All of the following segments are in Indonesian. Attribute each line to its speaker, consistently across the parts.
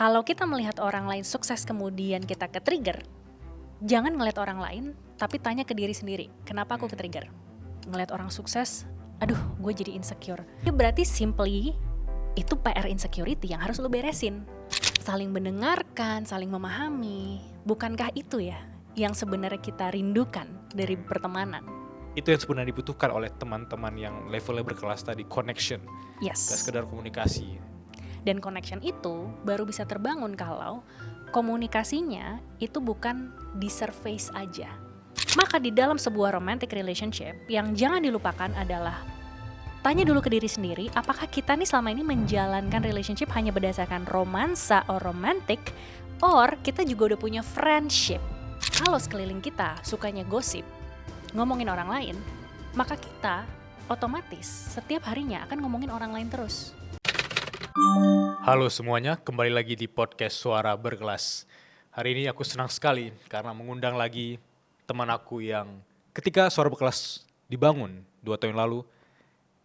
Speaker 1: Kalau kita melihat orang lain sukses kemudian kita ke-trigger, jangan ngeliat orang lain, tapi tanya ke diri sendiri, kenapa aku ke-trigger? Ngeliat orang sukses, aduh gue jadi insecure. Ya berarti simply, itu PR insecurity yang harus lo beresin. Saling mendengarkan, saling memahami, bukankah itu ya yang sebenarnya kita rindukan dari pertemanan?
Speaker 2: Itu yang sebenarnya dibutuhkan oleh teman-teman yang levelnya berkelas tadi, connection.
Speaker 1: Yes.
Speaker 2: Gak sekedar komunikasi.
Speaker 1: Dan connection itu baru bisa terbangun kalau komunikasinya itu bukan di surface aja. Maka di dalam sebuah romantic relationship yang jangan dilupakan adalah tanya dulu ke diri sendiri, apakah kita nih selama ini menjalankan relationship hanya berdasarkan romansa or romantic, or kita juga udah punya friendship. Kalau sekeliling kita sukanya gosip, ngomongin orang lain, maka kita otomatis setiap harinya akan ngomongin orang lain terus.
Speaker 2: Halo semuanya, kembali lagi di podcast Suara Berkelas. Hari ini aku senang sekali karena mengundang lagi teman aku yang ketika Suara Berkelas dibangun 2 tahun lalu,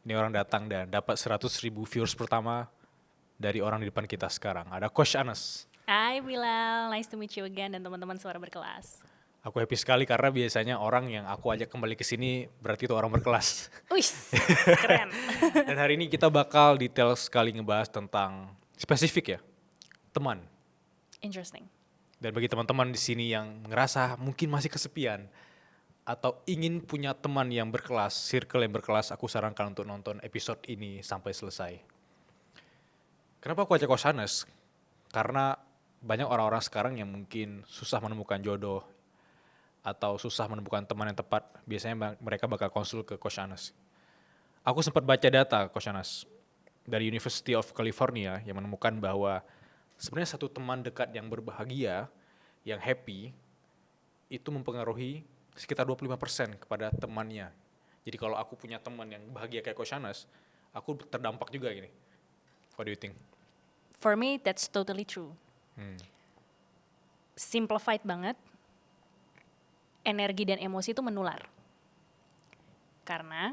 Speaker 2: ini orang datang dan dapat 100.000 viewers pertama dari orang di depan kita sekarang. Ada Coach Anas.
Speaker 1: Hai Bilal, nice to meet you again dan teman-teman Suara Berkelas.
Speaker 2: Aku happy sekali karena biasanya orang yang aku ajak kembali ke sini berarti itu orang berkelas.
Speaker 1: Wih, keren.
Speaker 2: Dan hari ini kita bakal detail sekali ngebahas tentang spesifik ya, teman.
Speaker 1: Interesting.
Speaker 2: Dan bagi teman-teman di sini yang ngerasa mungkin masih kesepian atau ingin punya teman yang berkelas, circle yang berkelas, aku sarankan untuk nonton episode ini sampai selesai. Kenapa aku ajak Coach Anas? Karena banyak orang-orang sekarang yang mungkin susah menemukan jodoh atau susah menemukan teman yang tepat, biasanya mereka bakal konsul ke Coach Anas. Aku sempat baca data Coach Anas dari University of California yang menemukan bahwa sebenarnya satu teman dekat yang berbahagia, yang happy, itu mempengaruhi sekitar 25% kepada temannya. Jadi kalau aku punya teman yang bahagia kayak Coach Anas, aku terdampak juga gini. What do you think?
Speaker 1: For me, that's totally true. Simplified banget, energi dan emosi itu menular. Karena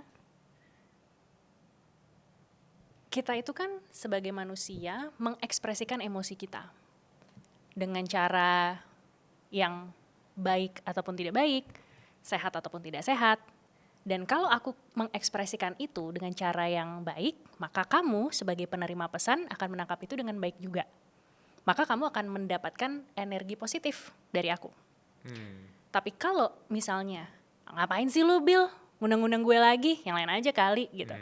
Speaker 1: kita itu kan sebagai manusia mengekspresikan emosi kita dengan cara yang baik ataupun tidak baik, sehat ataupun tidak sehat. Dan kalau aku mengekspresikan itu dengan cara yang baik, maka kamu sebagai penerima pesan akan menangkap itu dengan baik juga. Maka kamu akan mendapatkan energi positif dari aku. Tapi kalau misalnya, ngapain sih lu Bill, ngundang-ngundang gue lagi, yang lain aja kali gitu.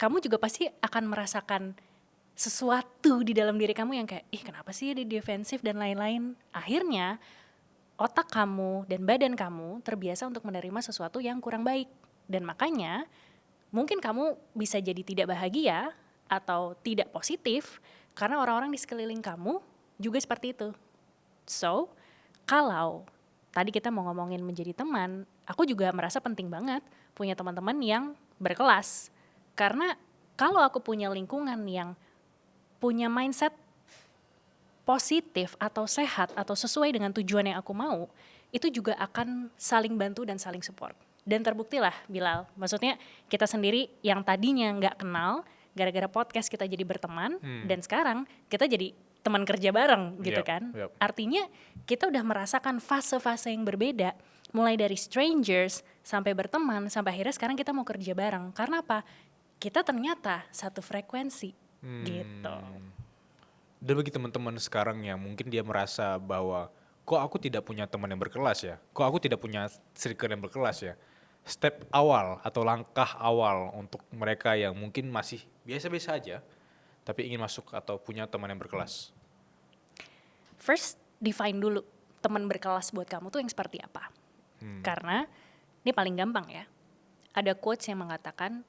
Speaker 1: Kamu juga pasti akan merasakan sesuatu di dalam diri kamu yang kayak, kenapa sih dia defensif dan lain-lain. Akhirnya otak kamu dan badan kamu terbiasa untuk menerima sesuatu yang kurang baik. Dan makanya mungkin kamu bisa jadi tidak bahagia atau tidak positif karena orang-orang di sekeliling kamu juga seperti itu. So, kalau tadi kita mau ngomongin menjadi teman, aku juga merasa penting banget punya teman-teman yang berkelas. Karena kalau aku punya lingkungan yang punya mindset positif atau sehat atau sesuai dengan tujuan yang aku mau, itu juga akan saling bantu dan saling support. Dan terbuktilah Bilal, maksudnya kita sendiri yang tadinya nggak kenal, gara-gara podcast kita jadi berteman, dan sekarang kita jadi teman kerja bareng gitu kan. Artinya kita udah merasakan fase-fase yang berbeda, mulai dari strangers sampai berteman, sampai akhirnya sekarang kita mau kerja bareng. Karena apa? Kita ternyata satu frekuensi gitu.
Speaker 2: Dan bagi teman-teman sekarang yang mungkin dia merasa bahwa kok aku tidak punya teman yang berkelas ya, kok aku tidak punya circle yang berkelas ya. Step awal atau langkah awal untuk mereka yang mungkin masih biasa-biasa aja, tapi ingin masuk atau punya teman yang berkelas.
Speaker 1: First, define dulu teman berkelas buat kamu tuh yang seperti apa. Karena ini paling gampang ya. Ada quotes yang mengatakan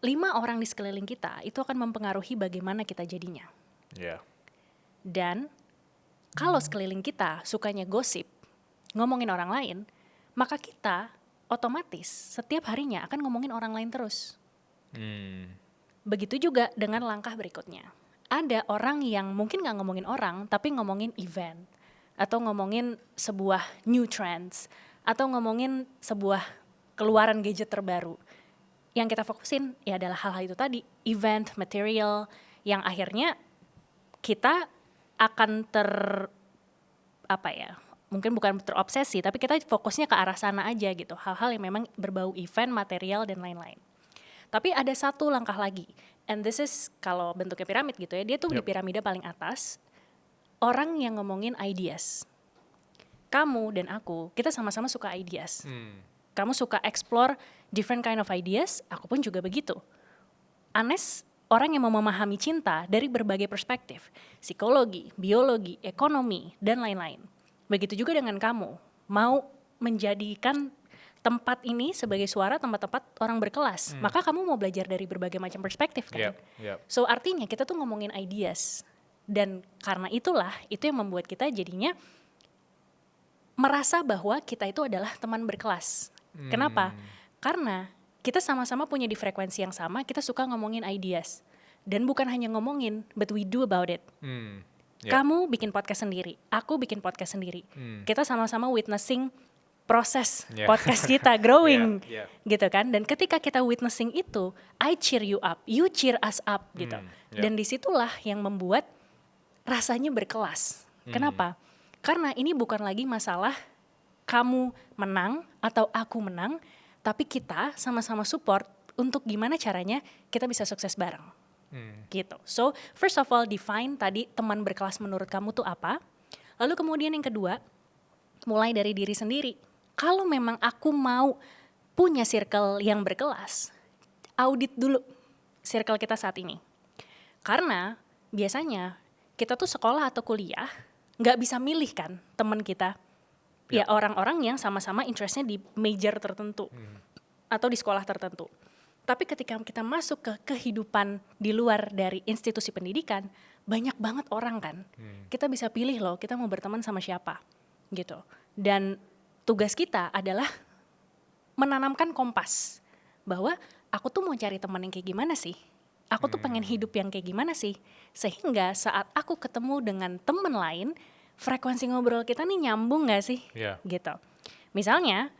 Speaker 1: 5 orang di sekeliling kita itu akan mempengaruhi bagaimana kita jadinya. Dan kalau sekeliling kita sukanya gosip, ngomongin orang lain, maka kita otomatis setiap harinya akan ngomongin orang lain terus. Begitu juga dengan langkah berikutnya. Ada orang yang mungkin gak ngomongin orang, tapi ngomongin event. Atau ngomongin sebuah new trends. Atau ngomongin sebuah keluaran gadget terbaru. Yang kita fokusin ya adalah hal-hal itu tadi. Event, material, yang akhirnya kita akan mungkin bukan terobsesi, tapi kita fokusnya ke arah sana aja gitu, hal-hal yang memang berbau event, material, dan lain-lain. Tapi ada satu langkah lagi, and this is kalau bentuknya piramid gitu ya, dia tuh di piramida paling atas, orang yang ngomongin ideas. Kamu dan aku, kita sama-sama suka ideas. Kamu suka explore different kind of ideas, aku pun juga begitu. Anes orang yang mau memahami cinta dari berbagai perspektif, psikologi, biologi, ekonomi, dan lain-lain. Begitu juga dengan kamu, mau menjadikan tempat ini sebagai suara tempat-tempat orang berkelas, maka kamu mau belajar dari berbagai macam perspektif kan? So artinya kita tuh ngomongin ideas, dan karena itulah itu yang membuat kita jadinya merasa bahwa kita itu adalah teman berkelas. Kenapa? Karena kita sama-sama punya di frekuensi yang sama, kita suka ngomongin ideas. Dan bukan hanya ngomongin, but we do about it. Kamu bikin podcast sendiri, aku bikin podcast sendiri. Kita sama-sama witnessing proses podcast kita growing, gitu kan. Dan ketika kita witnessing itu, I cheer you up, you cheer us up, gitu. Dan disitulah yang membuat rasanya berkelas. Kenapa? Karena ini bukan lagi masalah kamu menang atau aku menang, tapi kita sama-sama support untuk gimana caranya kita bisa sukses bareng. Gitu. So, first of all define tadi teman berkelas menurut kamu tuh apa. Lalu kemudian yang kedua, mulai dari diri sendiri. Kalau memang aku mau punya circle yang berkelas, audit dulu circle kita saat ini. Karena biasanya kita tuh sekolah atau kuliah nggak bisa milih kan teman kita. Ya orang-orang yang sama-sama interestnya di major tertentu atau di sekolah tertentu. Tapi ketika kita masuk ke kehidupan di luar dari institusi pendidikan, banyak banget orang kan. Kita bisa pilih loh, kita mau berteman sama siapa gitu. Dan tugas kita adalah menanamkan kompas bahwa aku tuh mau cari teman yang kayak gimana sih? Aku tuh pengen hidup yang kayak gimana sih? Sehingga saat aku ketemu dengan teman lain, frekuensi ngobrol kita nih nyambung gak sih? Gitu. Misalnya,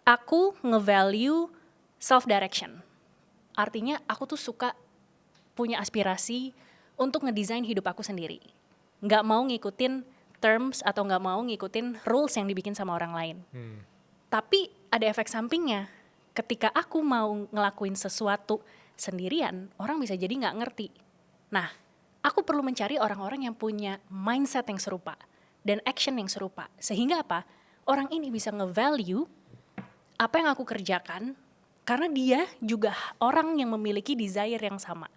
Speaker 1: aku nge-value self-direction. Artinya aku tuh suka punya aspirasi untuk ngedesain hidup aku sendiri. Gak mau ngikutin terms atau gak mau ngikutin rules yang dibikin sama orang lain. Tapi ada efek sampingnya. Ketika aku mau ngelakuin sesuatu sendirian, orang bisa jadi gak ngerti. Nah, aku perlu mencari orang-orang yang punya mindset yang serupa dan action yang serupa. Sehingga apa? Orang ini bisa nge-value apa yang aku kerjakan karena dia juga orang yang memiliki desire yang sama.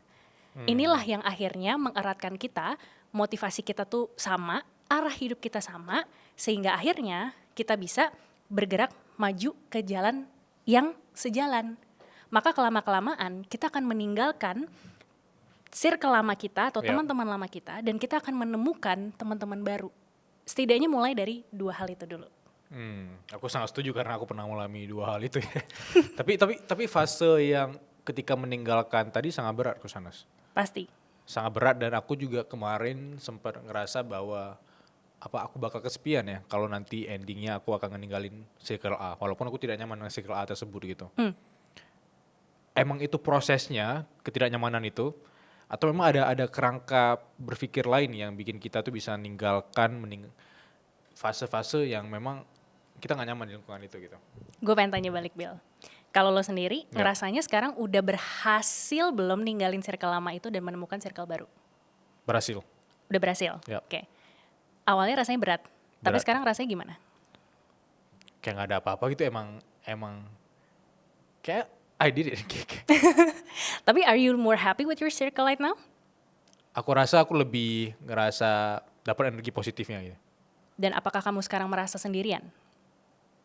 Speaker 1: Inilah yang akhirnya mengeratkan kita, motivasi kita tuh sama, arah hidup kita sama, sehingga akhirnya kita bisa bergerak maju ke jalan yang sejalan. Maka kelama-kelamaan kita akan meninggalkan circle lama kita atau teman-teman lama kita, dan kita akan menemukan teman-teman baru. Setidaknya mulai dari 2 hal itu dulu.
Speaker 2: Aku sangat setuju karena aku pernah mengalami 2 hal itu ya. tapi fase yang ketika meninggalkan tadi sangat berat Kusanas.
Speaker 1: Pasti.
Speaker 2: Sangat berat, dan aku juga kemarin sempat ngerasa bahwa aku bakal kesepian ya kalau nanti endingnya aku akan ninggalin circle A, walaupun aku tidak nyaman dengan circle A tersebut gitu. Emang itu prosesnya, ketidaknyamanan itu, atau memang ada kerangka berpikir lain yang bikin kita tuh bisa ninggalkan fase-fase yang memang kita nggak nyaman di lingkungan itu gitu.
Speaker 1: Gue pengen tanya balik, Bill. Kalau lo sendiri ngerasanya sekarang udah berhasil belum ninggalin circle lama itu dan menemukan circle baru?
Speaker 2: Berhasil.
Speaker 1: Udah berhasil? Oke. Awalnya rasanya berat, tapi sekarang rasanya gimana?
Speaker 2: Kayak nggak ada apa-apa gitu, emang kayak I did it.
Speaker 1: Tapi are you more happy with your circle right now?
Speaker 2: Aku rasa aku lebih ngerasa dapat energi positifnya gitu.
Speaker 1: Dan apakah kamu sekarang merasa sendirian?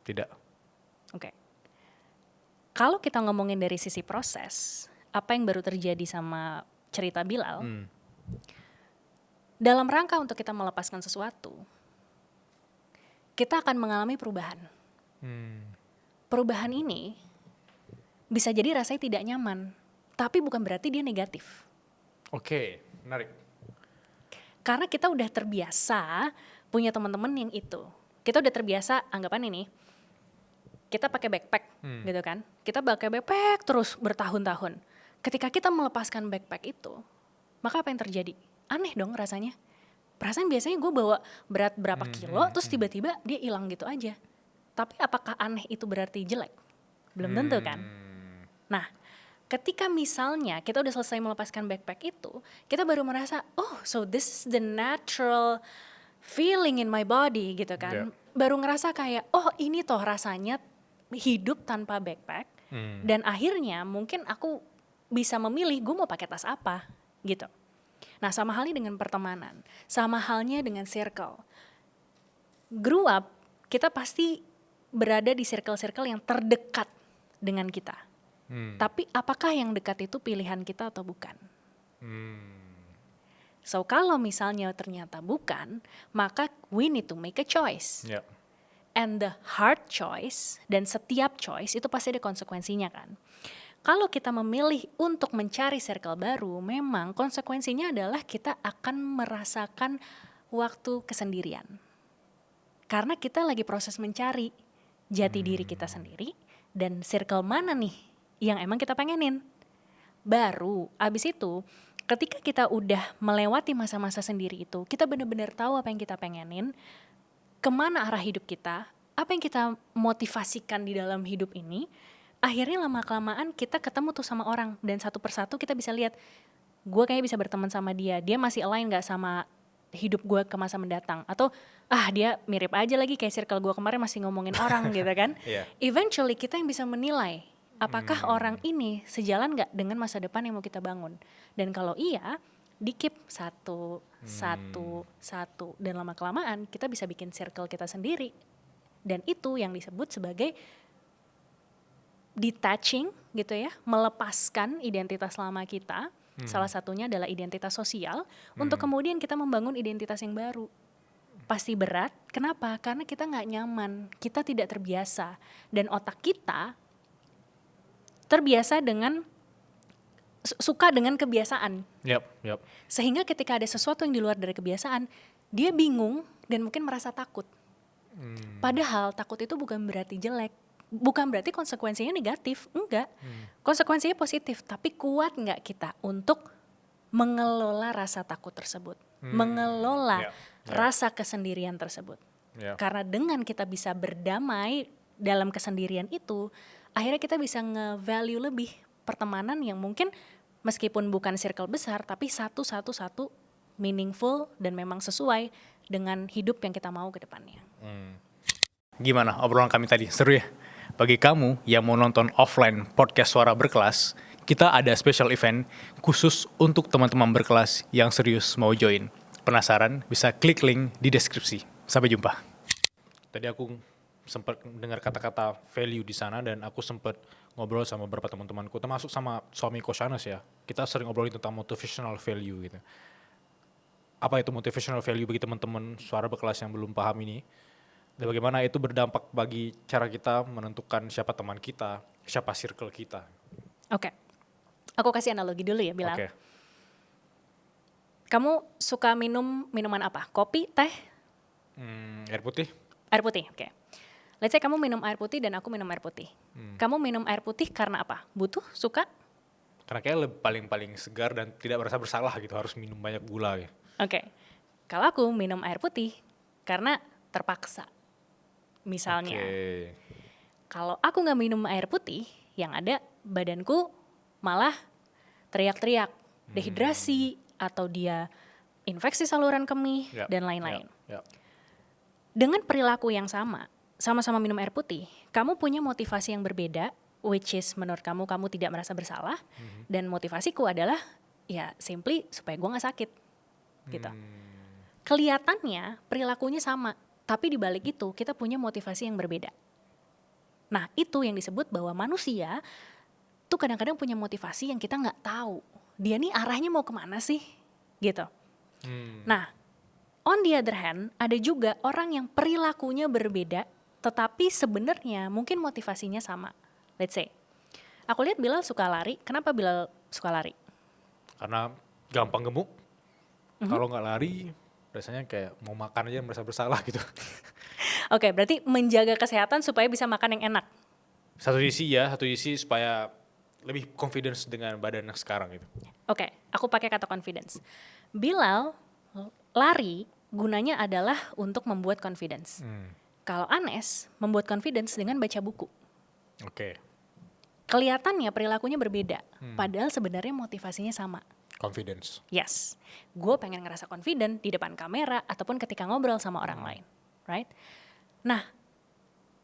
Speaker 2: Tidak.
Speaker 1: Oke. Kalau kita ngomongin dari sisi proses, apa yang baru terjadi sama cerita Bilal, dalam rangka untuk kita melepaskan sesuatu, kita akan mengalami perubahan. Perubahan ini bisa jadi rasanya tidak nyaman, tapi bukan berarti dia negatif.
Speaker 2: Oke, menarik.
Speaker 1: Karena kita udah terbiasa punya teman-teman yang itu. Kita udah terbiasa, anggapan ini, kita pakai backpack gitu kan. Kita pakai backpack terus bertahun-tahun. ketika kita melepaskan backpack itu, maka apa yang terjadi? Aneh dong rasanya. Perasaan biasanya gue bawa berat berapa kilo, terus tiba-tiba dia hilang gitu aja. Tapi apakah aneh itu berarti jelek? Belum tentu kan? Nah, ketika misalnya kita udah selesai melepaskan backpack itu, kita baru merasa, oh so this is the natural feeling in my body gitu kan. Baru ngerasa kayak, oh ini toh rasanya hidup tanpa backpack. Dan akhirnya mungkin aku bisa memilih gue mau pakai tas apa gitu. Nah sama halnya dengan pertemanan, sama halnya dengan circle. Grew up, kita pasti berada di circle-circle yang terdekat dengan kita. Tapi apakah yang dekat itu pilihan kita atau bukan? So kalau misalnya ternyata bukan, maka we need to make a choice. And the hard choice, dan setiap choice itu pasti ada konsekuensinya kan. Kalau kita memilih untuk mencari circle baru, memang konsekuensinya adalah kita akan merasakan waktu kesendirian. Karena kita lagi proses mencari jati diri kita sendiri dan circle mana nih yang emang kita pengenin. Baru abis itu ketika kita udah melewati masa-masa sendiri itu, kita benar-benar tahu apa yang kita pengenin, kemana arah hidup kita, apa yang kita motivasikan di dalam hidup ini. Akhirnya lama-kelamaan kita ketemu tuh sama orang dan satu persatu kita bisa lihat, gue kayaknya bisa berteman sama dia masih align gak sama hidup gue ke masa mendatang, atau dia mirip aja lagi kayak circle gue kemarin masih ngomongin orang gitu kan. Eventually kita yang bisa menilai apakah orang ini sejalan gak dengan masa depan yang mau kita bangun, dan kalau iya di-keep satu dan lama-kelamaan kita bisa bikin circle kita sendiri, dan itu yang disebut sebagai detaching gitu ya, melepaskan identitas lama kita. Salah satunya adalah identitas sosial, untuk kemudian kita membangun identitas yang baru. Pasti berat, kenapa? Karena kita gak nyaman, kita tidak terbiasa, dan otak kita terbiasa dengan, suka dengan kebiasaan. Sehingga ketika ada sesuatu yang di luar dari kebiasaan, dia bingung dan mungkin merasa takut. Padahal takut itu bukan berarti jelek, bukan berarti konsekuensinya negatif, enggak. Konsekuensinya positif, tapi kuat nggak kita untuk mengelola rasa takut tersebut, mengelola rasa kesendirian tersebut. Karena dengan kita bisa berdamai dalam kesendirian itu, akhirnya kita bisa nge-value lebih pertemanan yang mungkin meskipun bukan circle besar, tapi satu meaningful dan memang sesuai dengan hidup yang kita mau ke depannya.
Speaker 2: Gimana obrolan kami tadi? Seru ya? Bagi kamu yang mau nonton offline podcast Suara Berkelas, kita ada special event khusus untuk teman-teman berkelas yang serius mau join. Penasaran? Bisa klik link di deskripsi. Sampai jumpa. Tadi aku sempat dengar kata-kata value di sana, dan aku sempat ngobrol sama beberapa teman-temanku, termasuk sama suami Koshanas ya. Kita sering ngobrolin tentang motivational value gitu. Apa itu motivational value bagi teman-teman Suara Berkelas yang belum paham ini? Dan bagaimana itu berdampak bagi cara kita menentukan siapa teman kita, siapa circle kita.
Speaker 1: Oke. Aku kasih analogi dulu ya, Bilal. Kamu suka minum minuman apa? Kopi, teh?
Speaker 2: Air putih.
Speaker 1: Air putih, oke. Let's say kamu minum air putih dan aku minum air putih. Kamu minum air putih karena apa? Butuh? Suka?
Speaker 2: Karena kayak paling segar dan tidak merasa bersalah gitu, harus minum banyak gula gitu.
Speaker 1: Oke. Kalau aku minum air putih karena terpaksa. Misalnya, kalau aku gak minum air putih, yang ada badanku malah teriak-teriak, dehidrasi, atau dia infeksi saluran kemih, dan lain-lain. Dengan perilaku yang sama-sama minum air putih, kamu punya motivasi yang berbeda, which is menurut kamu tidak merasa bersalah, dan motivasiku adalah, ya simply supaya gue gak sakit, gitu. Kelihatannya perilakunya sama, tapi di balik itu kita punya motivasi yang berbeda. Nah itu yang disebut bahwa manusia tuh kadang-kadang punya motivasi yang kita nggak tahu. Dia nih arahnya mau kemana sih? Gitu. Nah on the other hand ada juga orang yang perilakunya berbeda, tetapi sebenarnya mungkin motivasinya sama. Let's say, aku lihat Bilal suka lari. Kenapa Bilal suka lari?
Speaker 2: Karena gampang gemuk. Kalau nggak lari, rasanya kayak mau makan aja merasa bersalah gitu.
Speaker 1: Oke, berarti menjaga kesehatan supaya bisa makan yang enak.
Speaker 2: Satu sisi supaya lebih confidence dengan badan yang sekarang gitu.
Speaker 1: Oke, aku pakai kata confidence. Bilal lari gunanya adalah untuk membuat confidence. Kalau Anes membuat confidence dengan baca buku.
Speaker 2: Oke.
Speaker 1: Kelihatannya perilakunya berbeda, padahal sebenarnya motivasinya sama.
Speaker 2: Confidence.
Speaker 1: Yes, gue pengen ngerasa confident di depan kamera ataupun ketika ngobrol sama orang lain, right? Nah,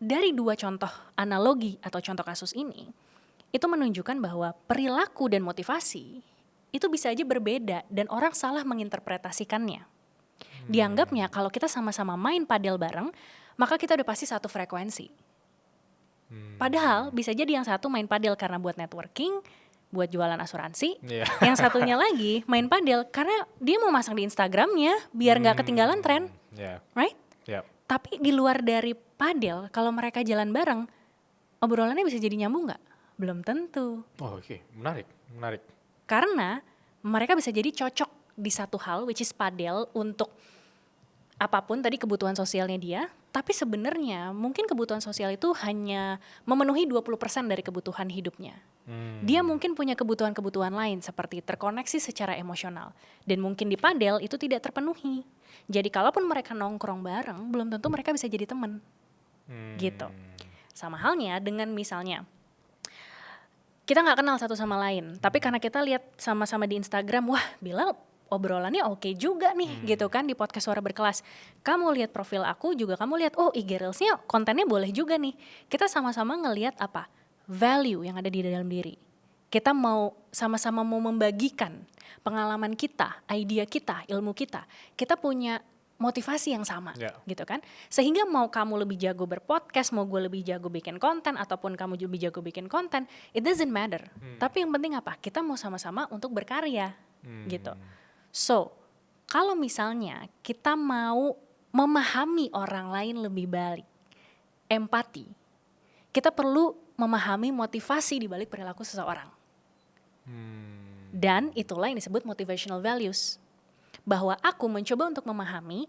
Speaker 1: dari dua contoh analogi atau contoh kasus ini, itu menunjukkan bahwa perilaku dan motivasi itu bisa aja berbeda dan orang salah menginterpretasikannya. Dianggapnya kalau kita sama-sama main padel bareng, maka kita udah pasti satu frekuensi. Padahal bisa jadi yang satu main padel karena buat networking, buat jualan asuransi.
Speaker 2: Iya.
Speaker 1: Yang satunya lagi main padel karena dia mau masang di Instagramnya biar nggak ketinggalan tren,
Speaker 2: Yeah.
Speaker 1: right?
Speaker 2: Yeah.
Speaker 1: Tapi di luar dari padel, kalau mereka jalan bareng, obrolannya bisa jadi nyambung nggak? Belum tentu.
Speaker 2: Oh, oke. Menarik.
Speaker 1: Karena mereka bisa jadi cocok di satu hal, which is padel untuk apapun tadi kebutuhan sosialnya dia, tapi sebenarnya mungkin kebutuhan sosial itu hanya memenuhi 20% dari kebutuhan hidupnya. Dia mungkin punya kebutuhan-kebutuhan lain seperti terkoneksi secara emosional. Dan mungkin di padel itu tidak terpenuhi. Jadi kalaupun mereka nongkrong bareng, belum tentu mereka bisa jadi teman. Gitu. Sama halnya dengan misalnya, kita nggak kenal satu sama lain, tapi karena kita lihat sama-sama di Instagram, wah Bilal obrolannya oke juga nih gitu kan di podcast Suara Berkelas. Kamu lihat profil aku juga, kamu lihat oh IG Reels-nya kontennya boleh juga nih. Kita sama-sama ngelihat apa? Value yang ada di dalam diri. Kita mau sama-sama mau membagikan pengalaman kita, idea kita, ilmu kita. Kita punya motivasi yang sama, gitu kan? Sehingga mau kamu lebih jago berpodcast, mau gue lebih jago bikin konten, ataupun kamu lebih jago bikin konten, it doesn't matter. Tapi yang penting apa? Kita mau sama-sama untuk berkarya, gitu. So, kalau misalnya kita mau memahami orang lain lebih baik, empati, kita perlu memahami motivasi di balik perilaku seseorang. Dan itulah yang disebut motivational values. Bahwa aku mencoba untuk memahami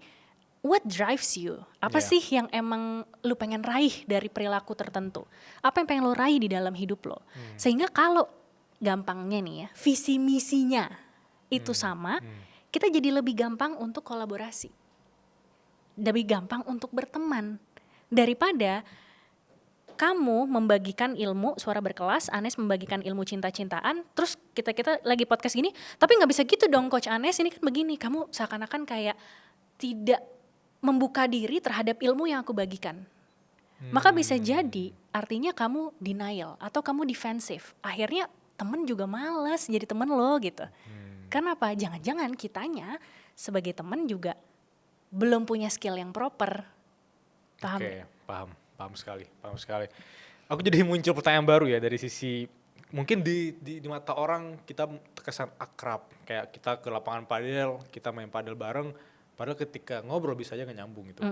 Speaker 1: what drives you. Apa sih yang emang lu pengen raih dari perilaku tertentu? Apa yang pengen lu raih di dalam hidup lo? Sehingga kalau gampangnya nih ya, visi misinya itu sama, kita jadi lebih gampang untuk kolaborasi. Lebih gampang untuk berteman. Daripada kamu membagikan ilmu Suara Berkelas, Anes membagikan ilmu cinta-cintaan, terus kita lagi podcast gini, tapi nggak bisa gitu dong Coach Anes, ini kan begini, kamu seakan-akan kayak tidak membuka diri terhadap ilmu yang aku bagikan. Maka bisa jadi artinya kamu denial atau kamu defensif. Akhirnya temen juga malas jadi temen lo gitu. Kenapa? Jangan-jangan kitanya sebagai temen juga belum punya skill yang proper. Paham?
Speaker 2: Oke, paham sekali. Aku jadi muncul pertanyaan baru ya dari sisi mungkin di mata orang kita terkesan akrab, kayak kita ke lapangan padel, kita main padel bareng, padahal ketika ngobrol bisa aja nggak nyambung gitu.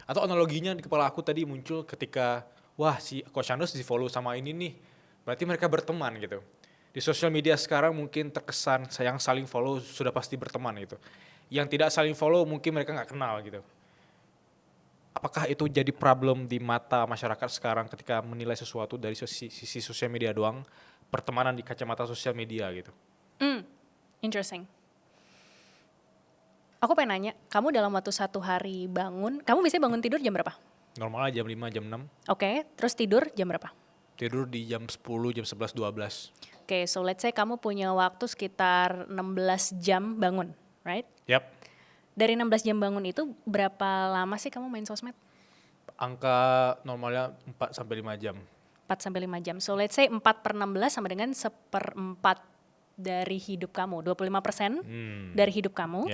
Speaker 2: Atau analoginya di kepala aku tadi muncul ketika wah si Coach Anus di follow sama ini nih, berarti mereka berteman gitu. Di sosial media sekarang mungkin terkesan yang saling follow sudah pasti berteman gitu. Yang tidak saling follow mungkin mereka nggak kenal gitu. Apakah itu jadi problem di mata masyarakat sekarang ketika menilai sesuatu dari sisi sosial media doang, pertemanan di kacamata sosial media gitu?
Speaker 1: Interesting. Aku pengen nanya, kamu dalam waktu satu hari bangun, kamu biasanya bangun tidur jam berapa?
Speaker 2: Normal jam 5, jam 6.
Speaker 1: Oke, terus tidur jam berapa?
Speaker 2: Tidur di jam 10, jam 11, 12.
Speaker 1: Oke, so let's say kamu punya waktu sekitar 16 jam bangun, right?
Speaker 2: Yap.
Speaker 1: Dari 16 jam bangun itu berapa lama sih kamu main sosmed?
Speaker 2: Angka normalnya 4 sampai 5 jam.
Speaker 1: 4 sampai 5 jam. So let's say 4 per 16 sama dengan 1/4 dari hidup kamu. 25% dari hidup kamu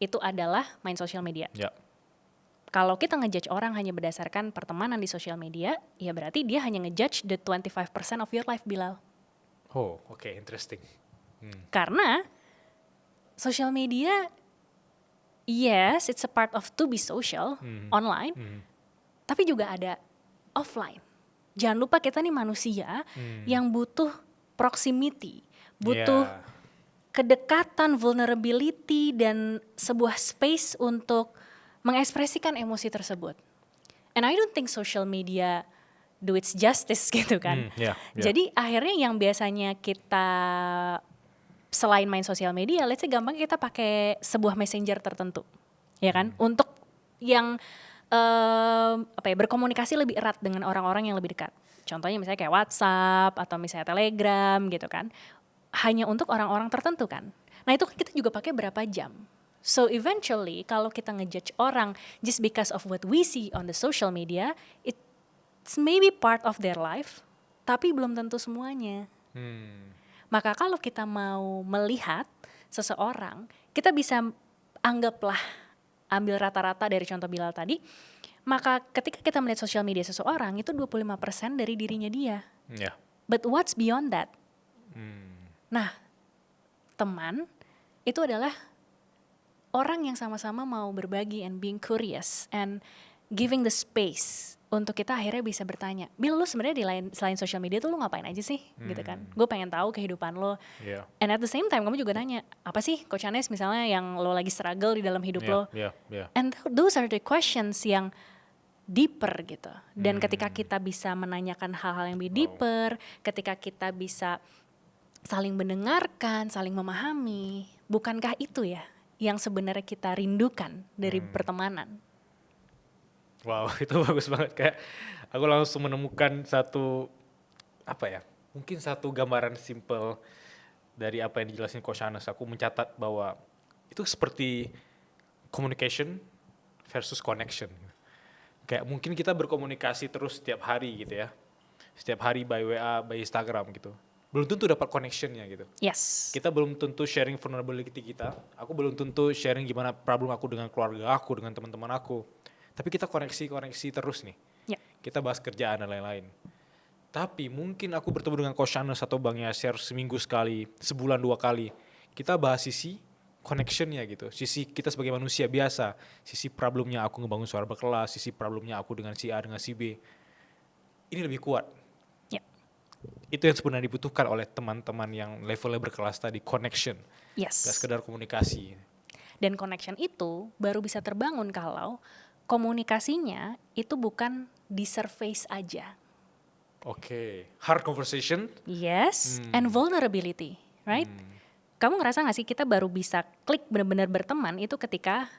Speaker 1: itu adalah main sosial media. Kalau kita ngejudge orang hanya berdasarkan pertemanan di sosial media, ya berarti dia hanya ngejudge the 25% of your life, Bilal.
Speaker 2: Oh, oke, interesting.
Speaker 1: Karena sosial media, yes, it's a part of to be social, online, tapi juga ada offline. Jangan lupa kita nih manusia yang butuh proximity, butuh kedekatan, vulnerability, dan sebuah space untuk mengekspresikan emosi tersebut. And I don't think social media do its justice gitu kan.
Speaker 2: Yeah.
Speaker 1: Jadi akhirnya yang biasanya kita selain main sosial media, let's say gampang kita pakai sebuah messenger tertentu, ya kan, untuk yang berkomunikasi lebih erat dengan orang-orang yang lebih dekat. Contohnya misalnya kayak WhatsApp atau misalnya Telegram gitu kan, hanya untuk orang-orang tertentu kan. Nah itu kan kita juga pakai berapa jam. So eventually kalau kita ngejudge orang just because of what we see on the social media, it's maybe part of their life, tapi belum tentu semuanya. Maka kalau kita mau melihat seseorang, kita bisa anggaplah, ambil rata-rata dari contoh Bilal tadi, maka ketika kita melihat sosial media seseorang, itu 25% dari dirinya dia.
Speaker 2: Yeah.
Speaker 1: But what's beyond that? Nah, teman itu adalah orang yang sama-sama mau berbagi and being curious and giving the space untuk kita akhirnya bisa bertanya, Bil, lu sebenarnya selain social media tuh lu ngapain aja sih? Gitu kan. Gue pengen tahu kehidupan lo.
Speaker 2: Yeah.
Speaker 1: And at the same time kamu juga nanya, apa sih Coach Anes misalnya yang lo lagi struggle di dalam hidup lo?
Speaker 2: Yeah.
Speaker 1: And those are the questions yang deeper gitu. Dan ketika kita bisa menanyakan hal-hal yang lebih deeper, ketika kita bisa saling mendengarkan, saling memahami, bukankah itu ya yang sebenarnya kita rindukan dari pertemanan?
Speaker 2: Wow, itu bagus banget. Kayak aku langsung menemukan mungkin satu gambaran simple dari apa yang dijelasin Coach Anes. Aku mencatat bahwa itu seperti communication versus connection. Kayak mungkin kita berkomunikasi terus setiap hari gitu ya. Setiap hari by WA, by Instagram gitu. Belum tentu dapat connectionnya gitu.
Speaker 1: Yes.
Speaker 2: Kita belum tentu sharing vulnerability kita. Aku belum tentu sharing gimana problem aku dengan keluarga aku, dengan teman-teman aku. Tapi kita koneksi terus nih.
Speaker 1: Yeah.
Speaker 2: Kita bahas kerjaan dan lain-lain. Tapi mungkin aku bertemu dengan Coach Anes atau Bang Yasir seminggu sekali, sebulan 2 kali. Kita bahas sisi connectionnya gitu. Sisi kita sebagai manusia biasa. Sisi problemnya aku ngebangun suara berkelas. Sisi problemnya aku dengan si A, dengan si B. Ini lebih kuat.
Speaker 1: Yeah.
Speaker 2: Itu yang sebenarnya dibutuhkan oleh teman-teman yang levelnya berkelas tadi. Connection.
Speaker 1: Yes.
Speaker 2: Gak sekedar komunikasi.
Speaker 1: Dan connection itu baru bisa terbangun kalau komunikasinya itu bukan di surface aja.
Speaker 2: Oke. Hard conversation.
Speaker 1: Yes, and vulnerability, right? Kamu ngerasa gak sih kita baru bisa klik benar-benar berteman itu ketika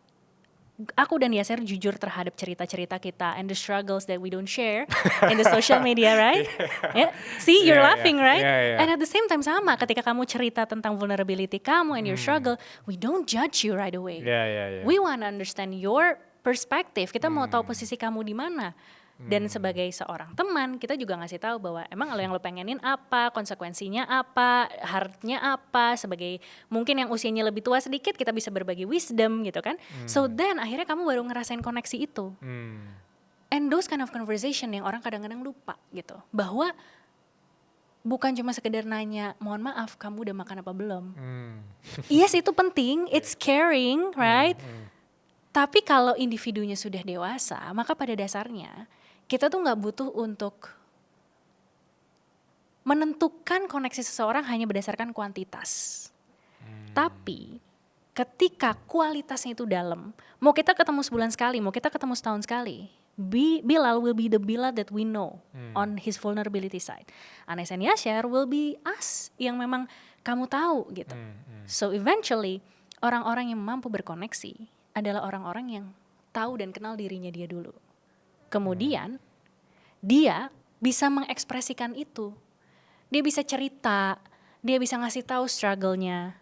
Speaker 1: aku dan Yasir jujur terhadap cerita-cerita kita and the struggles that we don't share in the social media, right? Yeah. See, you're laughing, right?
Speaker 2: Yeah.
Speaker 1: And at the same time sama ketika kamu cerita tentang vulnerability kamu and your struggle, we don't judge you right away.
Speaker 2: Yeah.
Speaker 1: We want to understand your perspektif. Kita mau tahu posisi kamu di mana. Dan sebagai seorang teman, kita juga ngasih tahu bahwa emang yang lo pengenin apa, konsekuensinya apa, heartnya apa. Sebagai mungkin yang usianya lebih tua sedikit, kita bisa berbagi wisdom gitu kan. So then akhirnya kamu baru ngerasain koneksi itu. And those kind of conversation yang orang kadang-kadang lupa gitu. Bahwa bukan cuma sekedar nanya, mohon maaf kamu udah makan apa belum. Yes, itu penting, it's caring, right? Tapi kalau individunya sudah dewasa, maka pada dasarnya kita tuh gak butuh untuk menentukan koneksi seseorang hanya berdasarkan kuantitas. Tapi ketika kualitasnya itu dalam, mau kita ketemu sebulan sekali, mau kita ketemu setahun sekali, Bilal will be the Bilal that we know on his vulnerability side. Anes and Yasir will be us yang memang kamu tahu gitu. So eventually orang-orang yang mampu berkoneksi adalah orang-orang yang tahu dan kenal dirinya dia dulu. Kemudian dia bisa mengekspresikan itu. Dia bisa cerita, dia bisa ngasih tahu struggle-nya.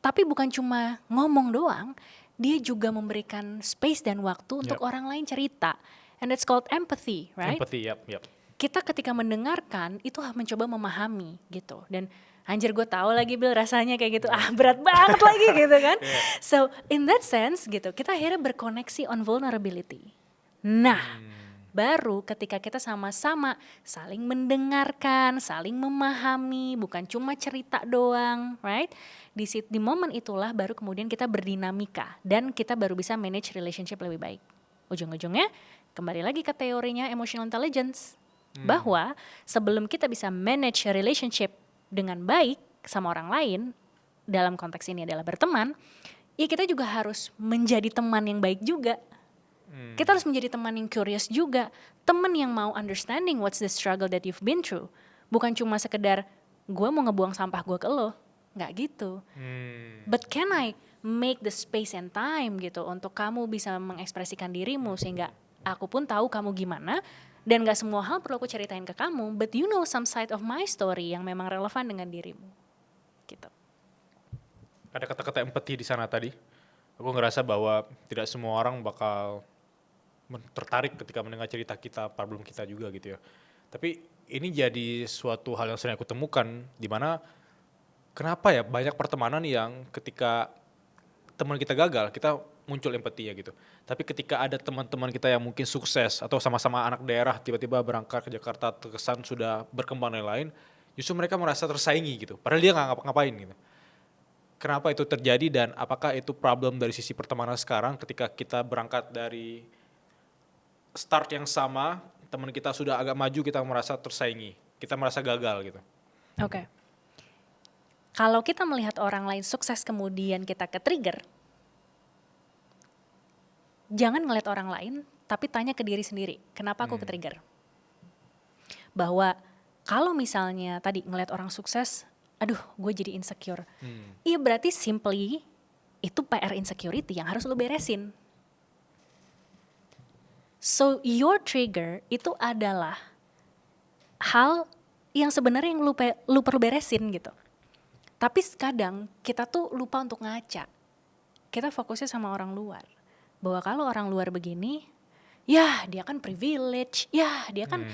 Speaker 1: Tapi bukan cuma ngomong doang, dia juga memberikan space dan waktu untuk orang lain cerita. And that's called empathy, right?
Speaker 2: Empathy, yep.
Speaker 1: Kita ketika mendengarkan itu mencoba memahami gitu. Dan anjir gue tahu lagi Bil rasanya kayak gitu, berat banget lagi gitu kan. So in that sense gitu, kita akhirnya berkoneksi on vulnerability. Nah, baru ketika kita sama-sama saling mendengarkan, saling memahami, bukan cuma cerita doang, right? Di momen itulah baru kemudian kita berdinamika dan kita baru bisa manage relationship lebih baik. Ujung-ujungnya kembali lagi ke teorinya emotional intelligence. Bahwa sebelum kita bisa manage relationship dengan baik sama orang lain, dalam konteks ini adalah berteman, ya kita juga harus menjadi teman yang baik juga. Kita harus menjadi teman yang curious juga, teman yang mau understanding what's the struggle that you've been through. Bukan cuma sekedar gue mau ngebuang sampah gue ke lo, nggak gitu. But can I make the space and time gitu untuk kamu bisa mengekspresikan dirimu sehingga aku pun tahu kamu gimana, dan gak semua hal perlu aku ceritain ke kamu, but you know some side of my story yang memang relevan dengan dirimu gitu.
Speaker 2: Ada kata-kata empati di sana tadi. Aku ngerasa bahwa tidak semua orang bakal tertarik ketika mendengar cerita kita, problem kita juga gitu ya. Tapi ini jadi suatu hal yang sering aku temukan, di mana kenapa ya banyak pertemanan yang ketika teman kita gagal, kita muncul empati ya gitu. Tapi ketika ada teman-teman kita yang mungkin sukses atau sama-sama anak daerah tiba-tiba berangkat ke Jakarta terkesan sudah berkembang dan lain-lain, justru mereka merasa tersaingi gitu. Padahal dia nggak ngapa-ngapain gitu. Kenapa itu terjadi dan apakah itu problem dari sisi pertemanan sekarang ketika kita berangkat dari start yang sama, teman kita sudah agak maju, kita merasa tersaingi, kita merasa gagal gitu.
Speaker 1: Oke. Kalau kita melihat orang lain sukses kemudian kita ke-trigger, jangan ngeliat orang lain, tapi tanya ke diri sendiri, kenapa aku ke-trigger? Bahwa kalau misalnya tadi ngeliat orang sukses, aduh gue jadi insecure. Iya berarti simply itu PR insecurity yang harus lo beresin. So your trigger itu adalah hal yang sebenarnya yang lu perlu beresin gitu. Tapi kadang kita tuh lupa untuk ngaca. Kita fokusnya sama orang luar. Bahwa kalau orang luar begini, ya dia kan privilege, ya dia kan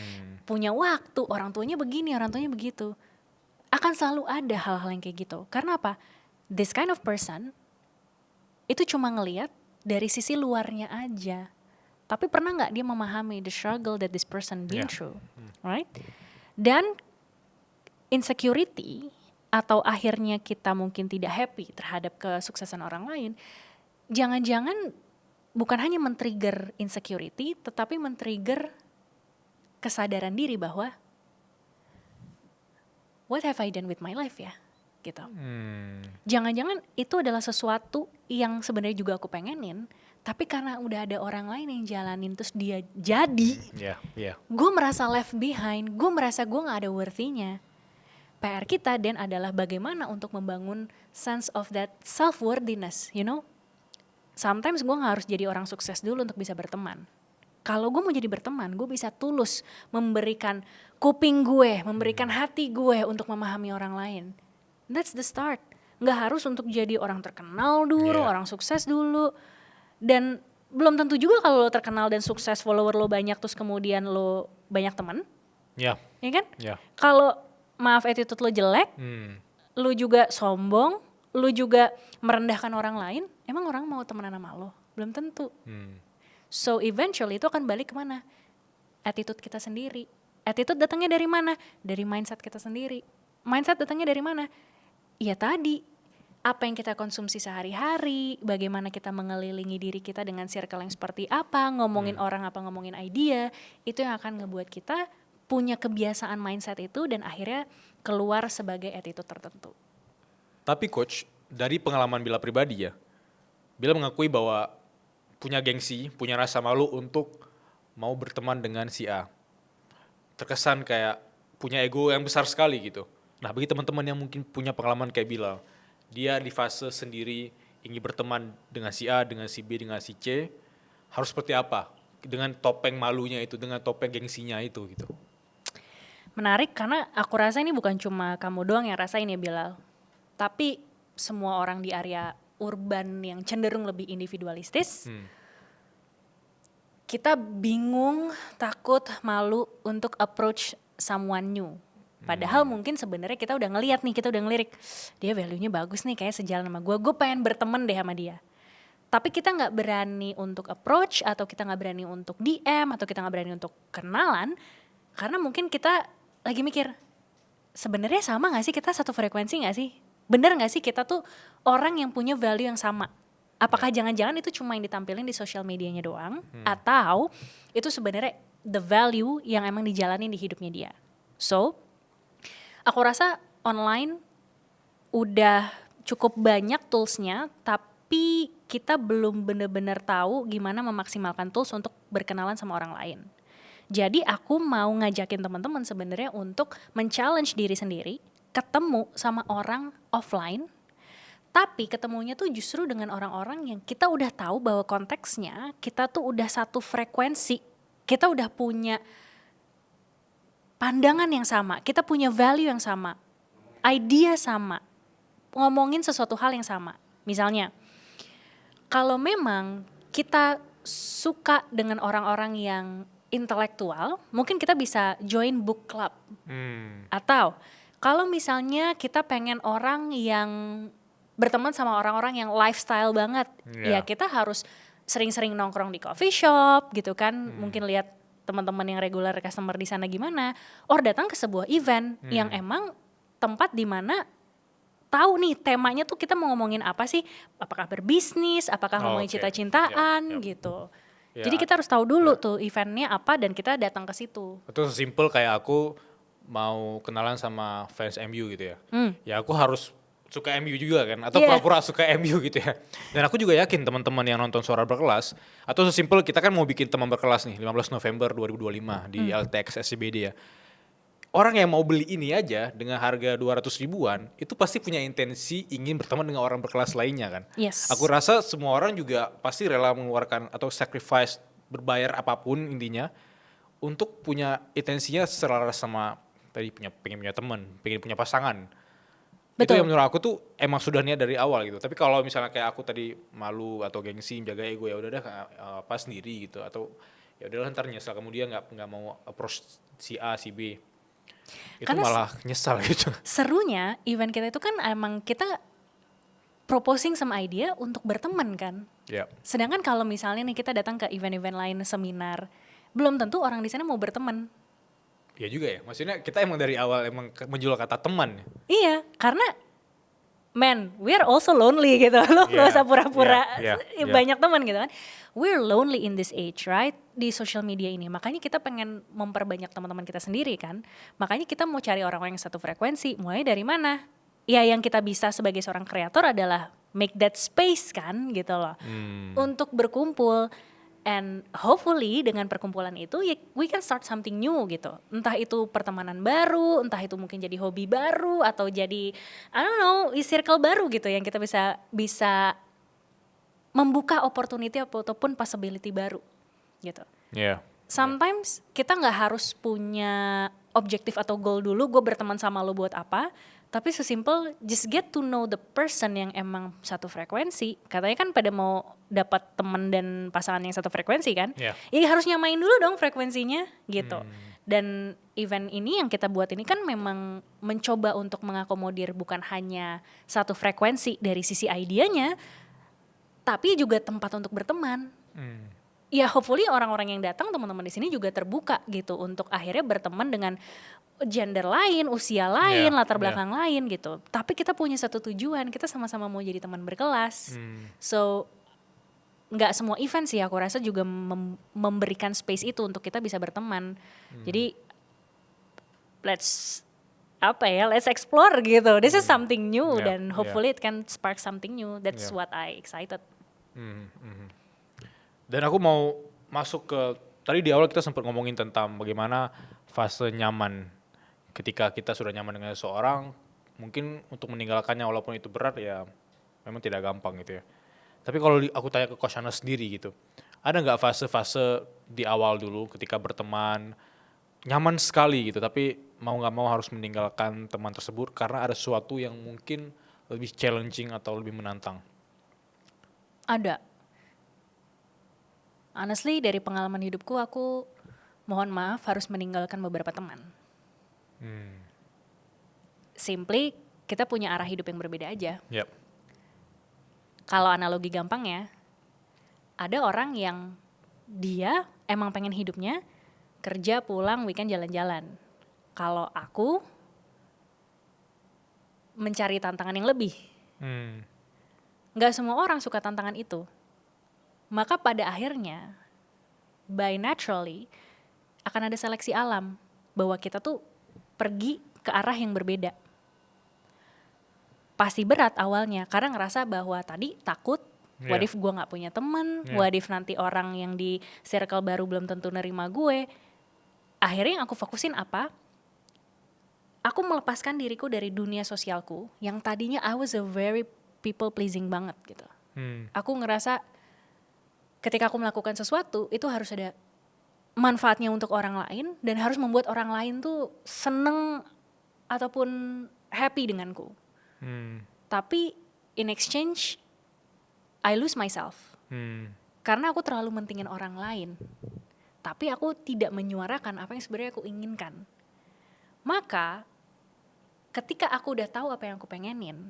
Speaker 1: punya waktu, orang tuanya begini, orang tuanya begitu. Akan selalu ada hal-hal yang kayak gitu. Karena apa? This kind of person itu cuma ngelihat dari sisi luarnya aja. Tapi pernah nggak dia memahami the struggle that this person been through, right? Dan insecurity atau akhirnya kita mungkin tidak happy terhadap kesuksesan orang lain, jangan-jangan bukan hanya men-trigger insecurity, tetapi men-trigger kesadaran diri bahwa what have I done with my life ya, gitu. Jangan-jangan itu adalah sesuatu yang sebenarnya juga aku pengenin, tapi karena udah ada orang lain yang jalanin terus dia jadi, gue merasa left behind, gue merasa gue gak ada worthy-nya. PR kita dan adalah bagaimana untuk membangun sense of that self-worthiness, you know. Sometimes gue gak harus jadi orang sukses dulu untuk bisa berteman. Kalau gue mau jadi berteman, gue bisa tulus memberikan kuping gue, memberikan hati gue untuk memahami orang lain. That's the start. Gak harus untuk jadi orang terkenal dulu, orang sukses dulu. Dan belum tentu juga kalau lo terkenal dan sukses, follower lo banyak, terus kemudian lo banyak teman. Ya kan? Kalau maaf attitude lo jelek, lo juga sombong, lo juga merendahkan orang lain, emang orang mau temenan sama lo? Belum tentu. So eventually itu akan balik kemana? Attitude kita sendiri. Attitude datangnya dari mana? Dari mindset kita sendiri. Mindset datangnya dari mana? Ya tadi, apa yang kita konsumsi sehari-hari, bagaimana kita mengelilingi diri kita dengan circle yang seperti apa, ngomongin orang apa, ngomongin idea, itu yang akan ngebuat kita punya kebiasaan mindset itu dan akhirnya keluar sebagai attitude tertentu.
Speaker 2: Tapi coach, dari pengalaman Bila pribadi ya, Bila mengakui bahwa punya gengsi, punya rasa malu untuk mau berteman dengan si A. Terkesan kayak punya ego yang besar sekali gitu. Nah bagi teman-teman yang mungkin punya pengalaman kayak Bila, dia di fase sendiri ingin berteman dengan si A, dengan si B, dengan si C, harus seperti apa? Dengan topeng malunya itu, dengan topeng gengsinya itu gitu.
Speaker 1: Menarik karena aku rasa ini bukan cuma kamu doang yang rasain ya Bilal. Tapi semua orang di area urban yang cenderung lebih individualistis, kita bingung, takut, malu untuk approach someone new. Padahal mungkin sebenarnya kita udah ngeliat nih, kita udah ngelirik, dia value-nya bagus nih, kayak sejalan sama gue pengen berteman deh sama dia. Tapi kita gak berani untuk approach, atau kita gak berani untuk DM, atau kita gak berani untuk kenalan, karena mungkin kita lagi mikir, sebenarnya sama gak sih, kita satu frekuensi gak sih? Bener gak sih kita tuh orang yang punya value yang sama? Apakah jangan-jangan itu cuma yang ditampilin di sosial medianya doang, atau itu sebenarnya the value yang emang dijalanin di hidupnya dia? So, aku rasa online udah cukup banyak toolsnya, tapi kita belum benar-benar tahu gimana memaksimalkan tools untuk berkenalan sama orang lain. Jadi aku mau ngajakin teman-teman sebenarnya untuk men-challenge diri sendiri, ketemu sama orang offline, tapi ketemunya tuh justru dengan orang-orang yang kita udah tahu bahwa konteksnya kita tuh udah satu frekuensi, kita udah punya pandangan yang sama, kita punya value yang sama, idea sama, ngomongin sesuatu hal yang sama. Misalnya, kalau memang kita suka dengan orang-orang yang intelektual, mungkin kita bisa join book club. Atau kalau misalnya kita pengen orang yang berteman sama orang-orang yang lifestyle banget, ya kita harus sering-sering nongkrong di coffee shop gitu kan, mungkin lihat teman-teman yang regular customer di sana gimana, or datang ke sebuah event yang emang tempat di mana tahu nih temanya tuh kita mau ngomongin apa sih, apakah berbisnis, apakah ngomongin cinta-cintaan gitu. Jadi kita harus tahu dulu tuh eventnya apa dan kita datang ke situ.
Speaker 2: Itu sesimpel kayak aku mau kenalan sama fans MU gitu ya. Ya aku harus suka MU juga kan, atau pura-pura suka MU gitu ya. Dan aku juga yakin teman-teman yang nonton Suara Berkelas, atau sesimpel kita kan mau bikin teman berkelas nih 15 November 2025 di LTX SCBD ya. Orang yang mau beli ini aja dengan harga 200 ribuan, itu pasti punya intensi ingin berteman dengan orang berkelas lainnya kan.
Speaker 1: Yes.
Speaker 2: Aku rasa semua orang juga pasti rela mengeluarkan atau sacrifice, berbayar apapun intinya, untuk punya intensinya selaras sama tadi pengen punya teman, pengen punya pasangan. Betul. Itu yang menurut aku tuh emang sudah niat dari awal gitu. Tapi kalau misalnya kayak aku tadi malu atau gengsi, jaga ego, ya udah dah apa sendiri gitu, atau ya udahlah ntar nyesal kemudian nggak mau approach si A si B. Itu karena malah nyesal gitu.
Speaker 1: Serunya event kita itu kan emang kita proposing some idea untuk berteman kan. Sedangkan kalau misalnya nih kita datang ke event-event lain, seminar, belum tentu orang di sana mau berteman.
Speaker 2: Iya juga ya, maksudnya kita emang dari awal emang menjual kata teman.
Speaker 1: Iya, karena we are also lonely gitu. Lo gak usah pura-pura banyak teman gitu kan. We're lonely in this age, right? Di social media ini. Makanya kita pengen memperbanyak teman-teman kita sendiri kan. Makanya kita mau cari orang-orang yang satu frekuensi. Mulai dari mana? Ya yang kita bisa sebagai seorang kreator adalah make that space kan gitu loh. Untuk berkumpul. And hopefully dengan perkumpulan itu we can start something new gitu. Entah itu pertemanan baru, entah itu mungkin jadi hobi baru atau jadi I don't know, circle baru gitu yang kita bisa membuka opportunity ataupun possibility baru gitu. Sometimes kita nggak harus punya objektif atau goal dulu, gue berteman sama lo buat apa. Tapi sesimpel just get to know the person yang emang satu frekuensi. Katanya kan pada mau dapat teman dan pasangan yang satu frekuensi kan. Ya harus nyamain dulu dong frekuensinya gitu. Dan event ini yang kita buat ini kan memang mencoba untuk mengakomodir bukan hanya satu frekuensi dari sisi idenya, tapi juga tempat untuk berteman. Ya hopefully orang-orang yang datang, teman-teman di sini juga terbuka gitu untuk akhirnya berteman dengan gender lain, usia lain, latar belakang lain gitu. Tapi kita punya satu tujuan, kita sama-sama mau jadi teman berkelas. So nggak semua event sih aku rasa juga memberikan space itu untuk kita bisa berteman. Jadi let's explore gitu. This is something new dan hopefully it can spark something new. That's what I excited.
Speaker 2: Dan aku mau masuk ke, tadi di awal kita sempat ngomongin tentang bagaimana fase nyaman. Ketika kita sudah nyaman dengan seseorang, mungkin untuk meninggalkannya walaupun itu berat ya memang tidak gampang gitu ya. Tapi kalau aku tanya ke Coach Hana sendiri gitu, ada nggak fase-fase di awal dulu ketika berteman, nyaman sekali gitu, tapi mau nggak mau harus meninggalkan teman tersebut karena ada sesuatu yang mungkin lebih challenging atau lebih menantang?
Speaker 1: Ada. Honestly dari pengalaman hidupku aku mohon maaf harus meninggalkan beberapa teman. Simply kita punya arah hidup yang berbeda aja. Kalau analogi gampangnya, ada orang yang dia emang pengen hidupnya kerja pulang weekend jalan-jalan. Kalau aku mencari tantangan yang lebih. Gak semua orang suka tantangan itu. Maka pada akhirnya by naturally akan ada seleksi alam bahwa kita tuh pergi ke arah yang berbeda. Pasti berat awalnya karena ngerasa bahwa tadi takut What
Speaker 2: Yeah.
Speaker 1: if gue gak punya teman?
Speaker 2: Yeah.
Speaker 1: What if nanti orang yang di circle baru belum tentu nerima gue? Akhirnya yang aku fokusin apa? Aku melepaskan diriku dari dunia sosialku yang tadinya I was a very people pleasing banget gitu. Aku ngerasa ketika aku melakukan sesuatu itu harus ada manfaatnya untuk orang lain dan harus membuat orang lain tuh seneng ataupun happy denganku. Tapi in exchange I lose myself. Karena aku terlalu mentingin orang lain. Tapi aku tidak menyuarakan apa yang sebenarnya aku inginkan. Maka ketika aku udah tahu apa yang aku pengenin,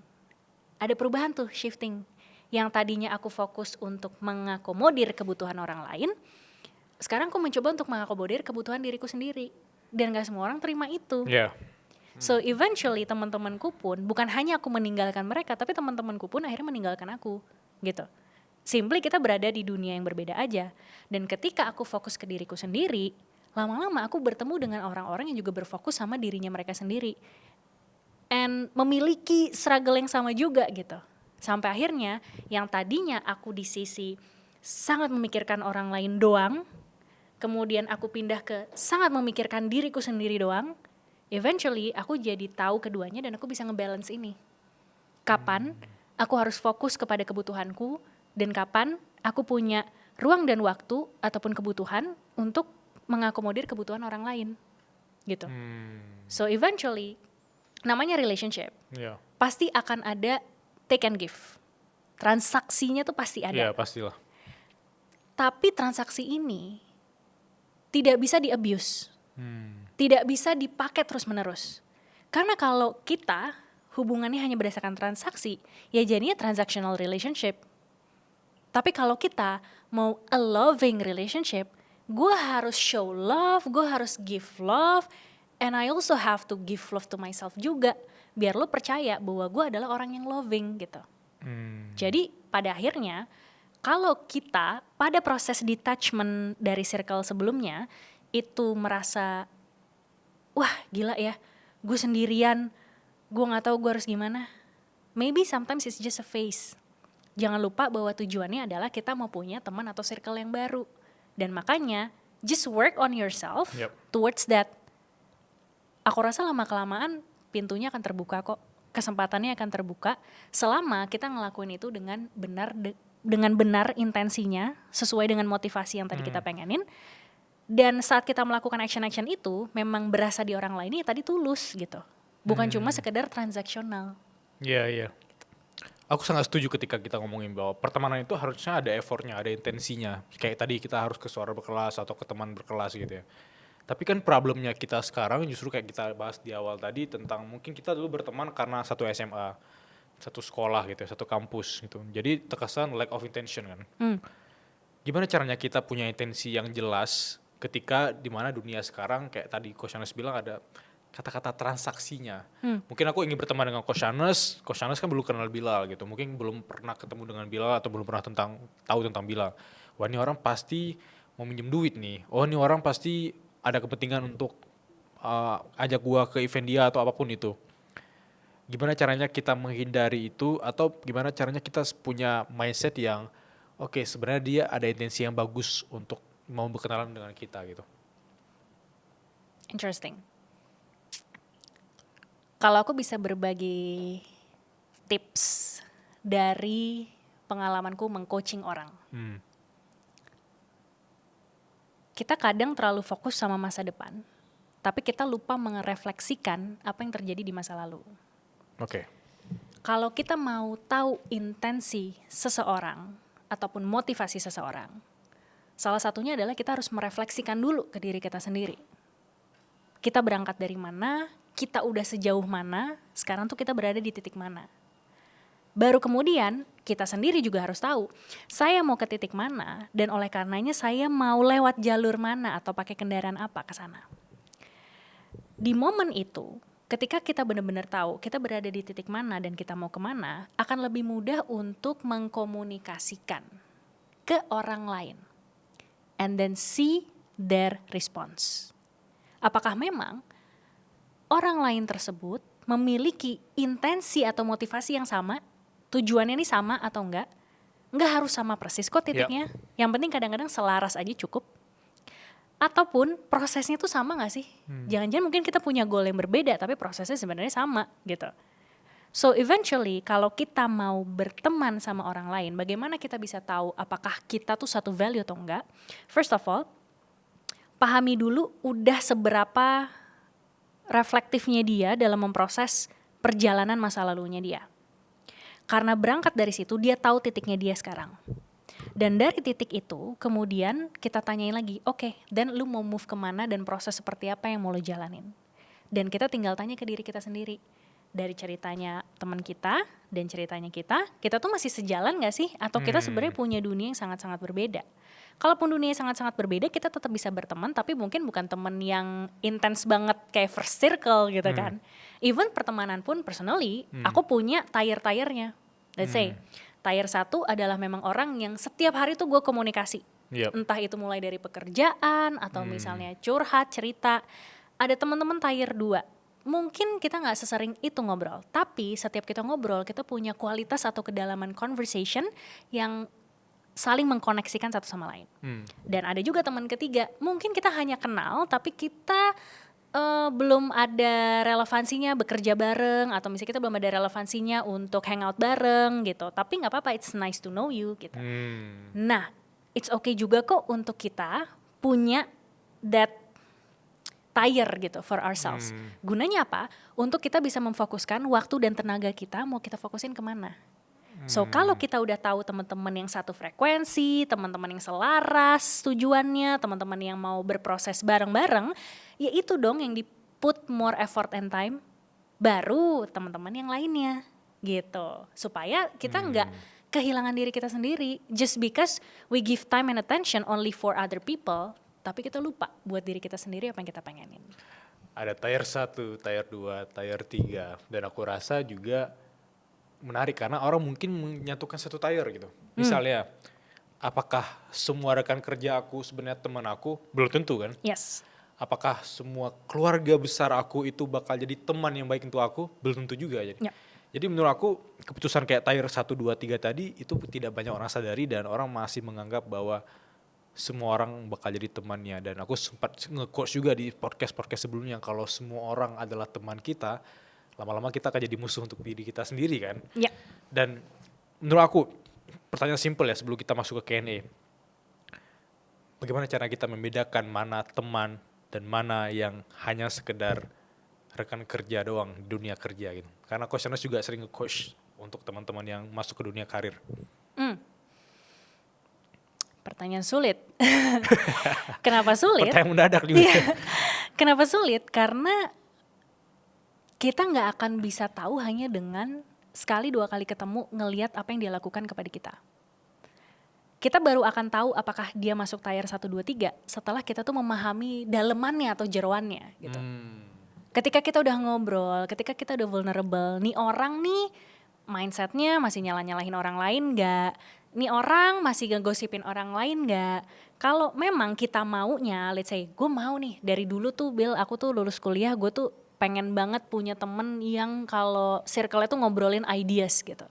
Speaker 1: ada perubahan tuh, shifting. Yang tadinya aku fokus untuk mengakomodir kebutuhan orang lain, sekarang aku mencoba untuk mengakomodir kebutuhan diriku sendiri. Dan gak semua orang terima itu.
Speaker 2: Yeah.
Speaker 1: So eventually teman-temanku pun, bukan hanya aku meninggalkan mereka, tapi teman-temanku pun akhirnya meninggalkan aku, gitu. Simply kita berada di dunia yang berbeda aja. Dan ketika aku fokus ke diriku sendiri, lama-lama aku bertemu dengan orang-orang yang juga berfokus sama dirinya mereka sendiri. And memiliki struggle yang sama juga gitu. Sampai akhirnya yang tadinya aku di sisi sangat memikirkan orang lain doang, kemudian aku pindah ke sangat memikirkan diriku sendiri doang. Eventually aku jadi tahu keduanya dan aku bisa ngebalance ini. Kapan aku harus fokus kepada kebutuhanku dan kapan aku punya ruang dan waktu ataupun kebutuhan untuk mengakomodir kebutuhan orang lain. Gitu. So eventually namanya relationship.
Speaker 2: Yeah.
Speaker 1: Pasti akan ada take and give. Transaksinya tuh pasti ada.
Speaker 2: Yeah, pastilah.
Speaker 1: Tapi transaksi ini tidak bisa di-abuse. Tidak bisa dipakai terus-menerus. Karena kalau kita hubungannya hanya berdasarkan transaksi, ya jadinya transactional relationship. Tapi kalau kita mau a loving relationship, gue harus show love, gue harus give love, and I also have to give love to myself juga. Biar lo percaya bahwa gue adalah orang yang loving gitu. Jadi pada akhirnya, kalau kita pada proses detachment dari circle sebelumnya, itu merasa, wah gila ya, gue sendirian, gue gak tahu gue harus gimana. Maybe sometimes it's just a phase. Jangan lupa bahwa tujuannya adalah kita mau punya teman atau circle yang baru. Dan makanya, just work on yourself towards that. Aku rasa lama-kelamaan pintunya akan terbuka kok. Kesempatannya akan terbuka selama kita ngelakuin itu dengan benar intensinya, sesuai dengan motivasi yang tadi kita pengenin. Dan saat kita melakukan action-action itu, memang berasa di orang lain ya tadi tulus gitu. Bukan cuma sekedar transaksional.
Speaker 2: Iya, iya. Aku sangat setuju ketika kita ngomongin bahwa pertemanan itu harusnya ada effortnya, ada intensinya. Kayak tadi kita harus ke suara berkelas atau ke teman berkelas gitu ya. Tapi kan problemnya kita sekarang justru kayak kita bahas di awal tadi tentang mungkin kita dulu berteman karena satu SMA, satu sekolah gitu ya, satu kampus gitu. Jadi terkesan lack of intention kan. Gimana caranya kita punya intensi yang jelas ketika dimana dunia sekarang kayak tadi Coach Shanes bilang ada kata-kata transaksinya. Mungkin aku ingin berteman dengan Coach Shanes kan belum kenal Bilal gitu. Mungkin belum pernah ketemu dengan Bilal atau belum pernah tahu tentang Bilal. Wah ini orang pasti mau minjem duit nih. Oh ini orang pasti ada kepentingan untuk ajak gua ke event dia atau apapun itu. Gimana caranya kita menghindari itu atau gimana caranya kita punya mindset yang oke, sebenarnya dia ada intensi yang bagus untuk mau berkenalan dengan kita gitu.
Speaker 1: Interesting. Kalau aku bisa berbagi tips dari pengalamanku mengcoaching orang. Kita kadang terlalu fokus sama masa depan, tapi kita lupa merefleksikan apa yang terjadi di masa lalu.
Speaker 2: Oke.
Speaker 1: Kalau kita mau tahu intensi seseorang ataupun motivasi seseorang, salah satunya adalah kita harus merefleksikan dulu ke diri kita sendiri. Kita berangkat dari mana, kita udah sejauh mana, sekarang tuh kita berada di titik mana. Baru kemudian kita sendiri juga harus tahu, saya mau ke titik mana dan oleh karenanya saya mau lewat jalur mana atau pakai kendaraan apa ke sana. Di momen itu, ketika kita benar-benar tahu kita berada di titik mana dan kita mau kemana, akan lebih mudah untuk mengkomunikasikan ke orang lain. And then see their response. Apakah memang orang lain tersebut memiliki intensi atau motivasi yang sama, tujuannya ini sama atau enggak? nggak harus sama persis kok titiknya. Yang penting kadang-kadang selaras aja cukup. Ataupun prosesnya tuh sama gak sih? Jangan-jangan mungkin kita punya goal yang berbeda tapi prosesnya sebenarnya sama gitu. So eventually kalau kita mau berteman sama orang lain, bagaimana kita bisa tahu apakah kita tuh satu value atau enggak? First of all, pahami dulu udah seberapa reflektifnya dia dalam memproses perjalanan masa lalunya dia. Karena berangkat dari situ dia tahu titiknya dia sekarang. Dan dari titik itu kemudian kita tanyain lagi, oke, dan lu mau move kemana dan proses seperti apa yang mau lu jalanin. Dan kita tinggal tanya ke diri kita sendiri. Dari ceritanya teman kita dan ceritanya kita tuh masih sejalan gak sih? Atau kita sebenarnya punya dunia yang sangat-sangat berbeda. Kalaupun dunia yang sangat-sangat berbeda, kita tetap bisa berteman, tapi mungkin bukan teman yang intens banget kayak first circle gitu kan. Even pertemanan pun personally, aku punya tier-tiernya. Let's say, tier 1 adalah memang orang yang setiap hari tuh gue komunikasi. Entah itu mulai dari pekerjaan atau misalnya curhat, cerita. Ada teman-teman tier 2. Mungkin kita gak sesering itu ngobrol. Tapi setiap kita ngobrol, kita punya kualitas atau kedalaman conversation yang saling mengkoneksikan satu sama lain. Dan ada juga teman ketiga. Mungkin kita hanya kenal, tapi kita belum ada relevansinya bekerja bareng, atau misalnya kita belum ada relevansinya untuk hangout bareng gitu. Tapi gak apa-apa, it's nice to know you gitu. Nah, it's okay juga kok untuk kita punya that tier gitu for ourselves. Gunanya apa? Untuk kita bisa memfokuskan waktu dan tenaga kita mau kita fokusin kemana. So kalau kita udah tahu teman-teman yang satu frekuensi, teman-teman yang selaras tujuannya, teman-teman yang mau berproses bareng-bareng, ya itu dong yang di put more effort and time, baru teman-teman yang lainnya gitu. Supaya kita nggak kehilangan diri kita sendiri just because we give time and attention only for other people, tapi kita lupa buat diri kita sendiri apa yang kita pengenin.
Speaker 2: Ada tier 1, tier 2, tier 3, dan aku rasa juga menarik karena orang mungkin menyatukan satu tier gitu. Misalnya, apakah semua rekan kerja aku sebenarnya teman aku? Belum tentu kan?
Speaker 1: Yes.
Speaker 2: Apakah semua keluarga besar aku itu bakal jadi teman yang baik untuk aku? Belum tentu juga. Jadi menurut aku keputusan kayak tier 1, 2, 3 tadi itu tidak banyak orang sadari dan orang masih menganggap bahwa semua orang bakal jadi temannya. Dan aku sempat nge-quote juga di podcast-podcast sebelumnya kalau semua orang adalah teman kita, lama-lama kita akan jadi musuh untuk diri kita sendiri kan. Dan menurut aku pertanyaan simple ya sebelum kita masuk ke Q&A. Bagaimana cara kita membedakan mana teman dan mana yang hanya sekedar rekan kerja doang di dunia kerja gitu. Karena questioners juga sering nge-coach untuk teman-teman yang masuk ke dunia karir.
Speaker 1: Pertanyaan sulit. Kenapa sulit?
Speaker 2: Pertanyaan mendadak juga.
Speaker 1: Kenapa sulit? Karena kita nggak akan bisa tahu hanya dengan sekali 2 kali ketemu ngelihat apa yang dia lakukan kepada kita. Kita baru akan tahu apakah dia masuk tier 1, 2, 3 setelah kita tuh memahami dalemannya atau jeroannya gitu. Ketika kita udah ngobrol, ketika kita udah vulnerable, nih orang nih mindsetnya masih nyalahin orang lain nggak? Nih orang masih ngegosipin orang lain nggak? Kalau memang kita maunya, let's say gue mau nih dari dulu tuh Bill, aku tuh lulus kuliah, gue tuh pengen banget punya temen yang kalau circle-nya tuh ngobrolin ideas gitu.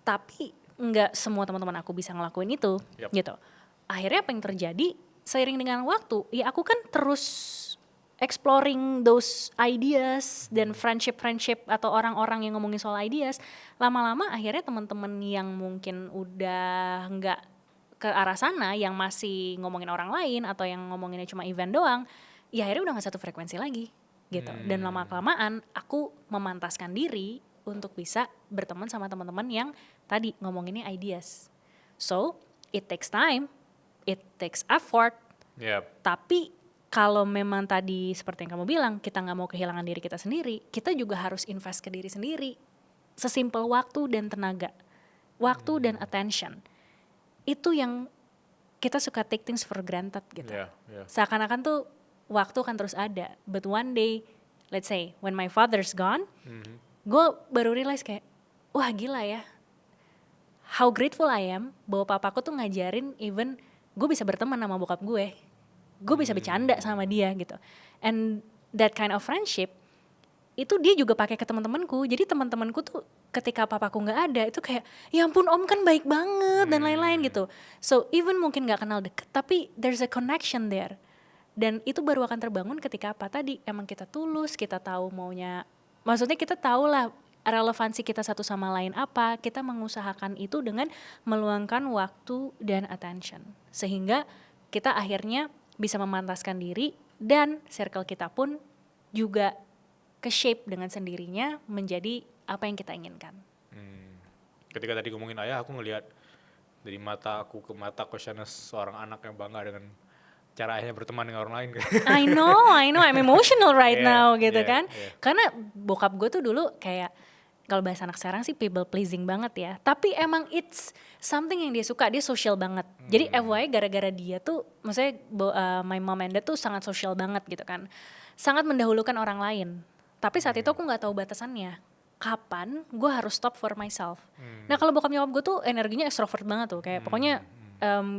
Speaker 1: Tapi nggak semua teman-teman aku bisa ngelakuin itu gitu. Akhirnya apa yang terjadi seiring dengan waktu, ya aku kan terus exploring those ideas dan friendship atau orang-orang yang ngomongin soal ideas. Lama-lama akhirnya teman-teman yang mungkin udah nggak ke arah sana, yang masih ngomongin orang lain atau yang ngomonginnya cuma event doang, ya akhirnya udah nggak satu frekuensi lagi gitu. Dan lama-kelamaan aku memantaskan diri untuk bisa berteman sama teman-teman yang tadi ngomonginnya ideas. So it takes time, it takes effort. Tapi kalau memang tadi seperti yang kamu bilang, kita nggak mau kehilangan diri kita sendiri, kita juga harus invest ke diri sendiri. Sesimpel waktu dan tenaga, waktu dan attention. Itu yang kita suka take things for granted gitu. Seakan-akan tuh waktu akan terus ada, but one day, let's say when my father's gone, gue baru realize kayak, wah gila ya, how grateful I am bahwa papaku tuh ngajarin even gue bisa berteman sama bokap gue bisa bercanda sama dia gitu. And that kind of friendship itu dia juga pakai ke teman-temanku. Jadi teman-temanku tuh ketika papaku nggak ada itu kayak ya ampun om kan baik banget dan lain-lain gitu. So even mungkin nggak kenal deket tapi there's a connection there. Dan itu baru akan terbangun ketika apa tadi emang kita tulus, kita tahu maunya, maksudnya kita tahu lah relevansi kita satu sama lain apa, kita mengusahakan itu dengan meluangkan waktu dan attention sehingga kita akhirnya bisa memantaskan diri dan circle kita pun juga ke-shape dengan sendirinya menjadi apa yang kita inginkan.
Speaker 2: Ketika tadi ngomongin ayah, aku ngelihat dari mata aku ke mata Koshanes, seorang anak yang bangga dengan cara ayahnya berteman dengan orang lain.
Speaker 1: I know, I'm emotional right
Speaker 2: Yeah,
Speaker 1: now gitu
Speaker 2: yeah,
Speaker 1: kan.
Speaker 2: yeah.
Speaker 1: Karena bokap gue tuh dulu kayak, kalau bahasa anak sekarang sih people pleasing banget ya. Tapi emang it's something yang dia suka, dia social banget. Jadi FYI gara-gara dia tuh, maksudnya my mom and dad tuh sangat social banget gitu kan. Sangat mendahulukan orang lain. Tapi saat itu aku gak tahu batasannya. Kapan gue harus stop for myself. Nah kalau bokap nyokap gue tuh energinya extrovert banget tuh. Kayak pokoknya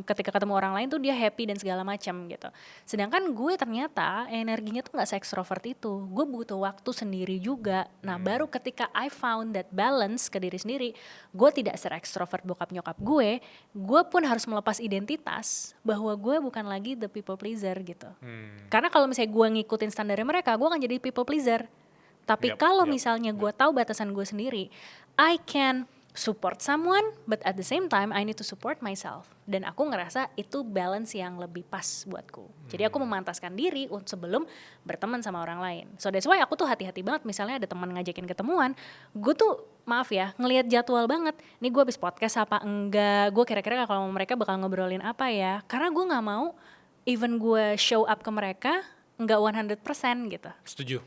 Speaker 1: ketika ketemu orang lain tuh dia happy dan segala macam gitu. Sedangkan gue ternyata energinya tuh gak se-extrovert itu. Gue butuh waktu sendiri juga. Nah baru ketika I found that balance ke diri sendiri, gue tidak se-extrovert bokap nyokap gue pun harus melepas identitas bahwa gue bukan lagi the people pleaser gitu. Karena kalau misalnya gue ngikutin standarnya mereka, gue akan jadi people pleaser. Tapi kalau misalnya gue tahu batasan gue sendiri, I can support someone, but at the same time I need to support myself. Dan aku ngerasa itu balance yang lebih pas buatku. Jadi aku memantaskan diri sebelum berteman sama orang lain. So that's why aku tuh hati-hati banget misalnya ada teman ngajakin ketemuan, gue tuh maaf ya ngelihat jadwal banget. Nih gue habis podcast apa enggak, gue kira-kira kalau mereka bakal ngobrolin apa ya. Karena gue gak mau even gue show up ke mereka enggak 100% gitu.
Speaker 2: Setuju.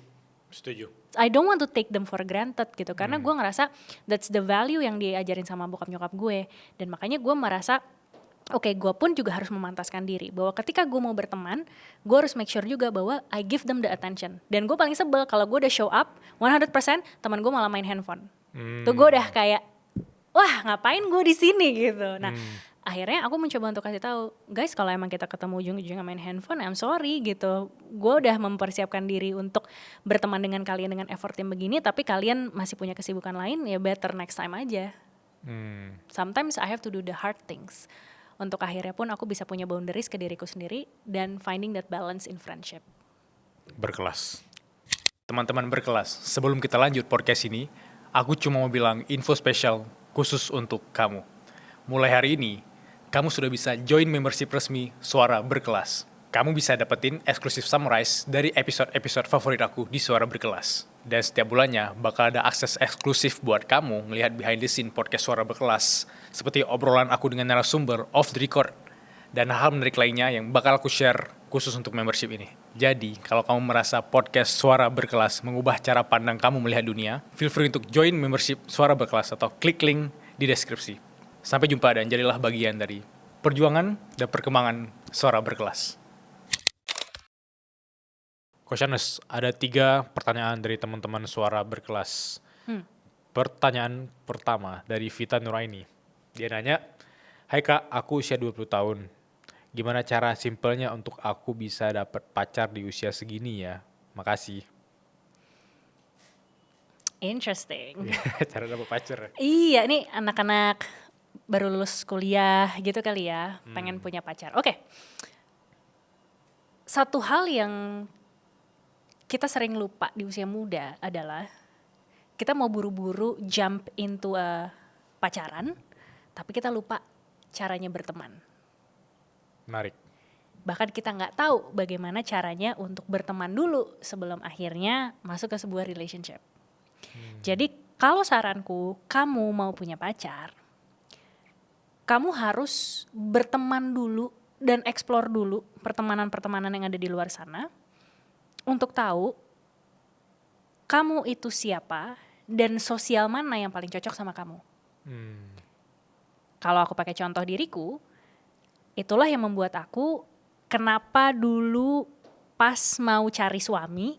Speaker 1: I don't want to take them for granted gitu. Karena gue ngerasa that's the value yang diajarin sama bokap nyokap gue. Dan makanya gue merasa oke, gue pun juga harus memantaskan diri. Bahwa ketika gue mau berteman, gue harus make sure juga bahwa I give them the attention. Dan gue paling sebel kalau gue udah show up 100%, teman gue malah main handphone. Tuh gue udah kayak, wah ngapain gue di sini gitu. Nah akhirnya aku mencoba untuk kasih tahu, guys kalau emang kita ketemu ujung-ujungnya main handphone, I'm sorry gitu. Gue udah mempersiapkan diri untuk berteman dengan kalian dengan effort yang begini, tapi kalian masih punya kesibukan lain, ya better next time aja. Sometimes I have to do the hard things. Untuk akhirnya pun aku bisa punya boundaries ke diriku sendiri dan finding that balance in friendship.
Speaker 2: Berkelas. Teman-teman berkelas, sebelum kita lanjut podcast ini, aku cuma mau bilang info spesial khusus untuk kamu. Mulai hari ini, kamu sudah bisa join membership resmi Suara Berkelas. Kamu bisa dapetin eksklusif summarize dari episode-episode favorit aku di Suara Berkelas. Dan setiap bulannya bakal ada akses eksklusif buat kamu ngelihat behind the scene podcast Suara Berkelas, seperti obrolan aku dengan narasumber off the record, dan hal menarik lainnya yang bakal aku share khusus untuk membership ini. Jadi, kalau kamu merasa podcast Suara Berkelas mengubah cara pandang kamu melihat dunia, feel free untuk join membership Suara Berkelas atau klik link di deskripsi. Sampai jumpa dan jadilah bagian dari perjuangan dan perkembangan Suara Berkelas. Koshanes, ada 3 pertanyaan dari teman-teman Suara Berkelas. Pertanyaan pertama dari Vita Nuraini. Dia nanya, hai kak, aku usia 20 tahun. Gimana cara simpelnya untuk aku bisa dapat pacar di usia segini ya? Makasih.
Speaker 1: Interesting.
Speaker 2: Cara dapat pacar.
Speaker 1: Iya, nih anak-anak baru lulus kuliah gitu kali ya, pengen punya pacar. Oke. Satu hal yang kita sering lupa di usia muda adalah kita mau buru-buru jump into a pacaran, tapi kita lupa caranya berteman.
Speaker 2: Menarik.
Speaker 1: Bahkan kita nggak tahu bagaimana caranya untuk berteman dulu sebelum akhirnya masuk ke sebuah relationship. Jadi kalau saranku, kamu mau punya pacar, kamu harus berteman dulu dan explore dulu pertemanan-pertemanan yang ada di luar sana untuk tahu kamu itu siapa dan sosial mana yang paling cocok sama kamu. Kalau aku pakai contoh diriku, itulah yang membuat aku kenapa dulu pas mau cari suami,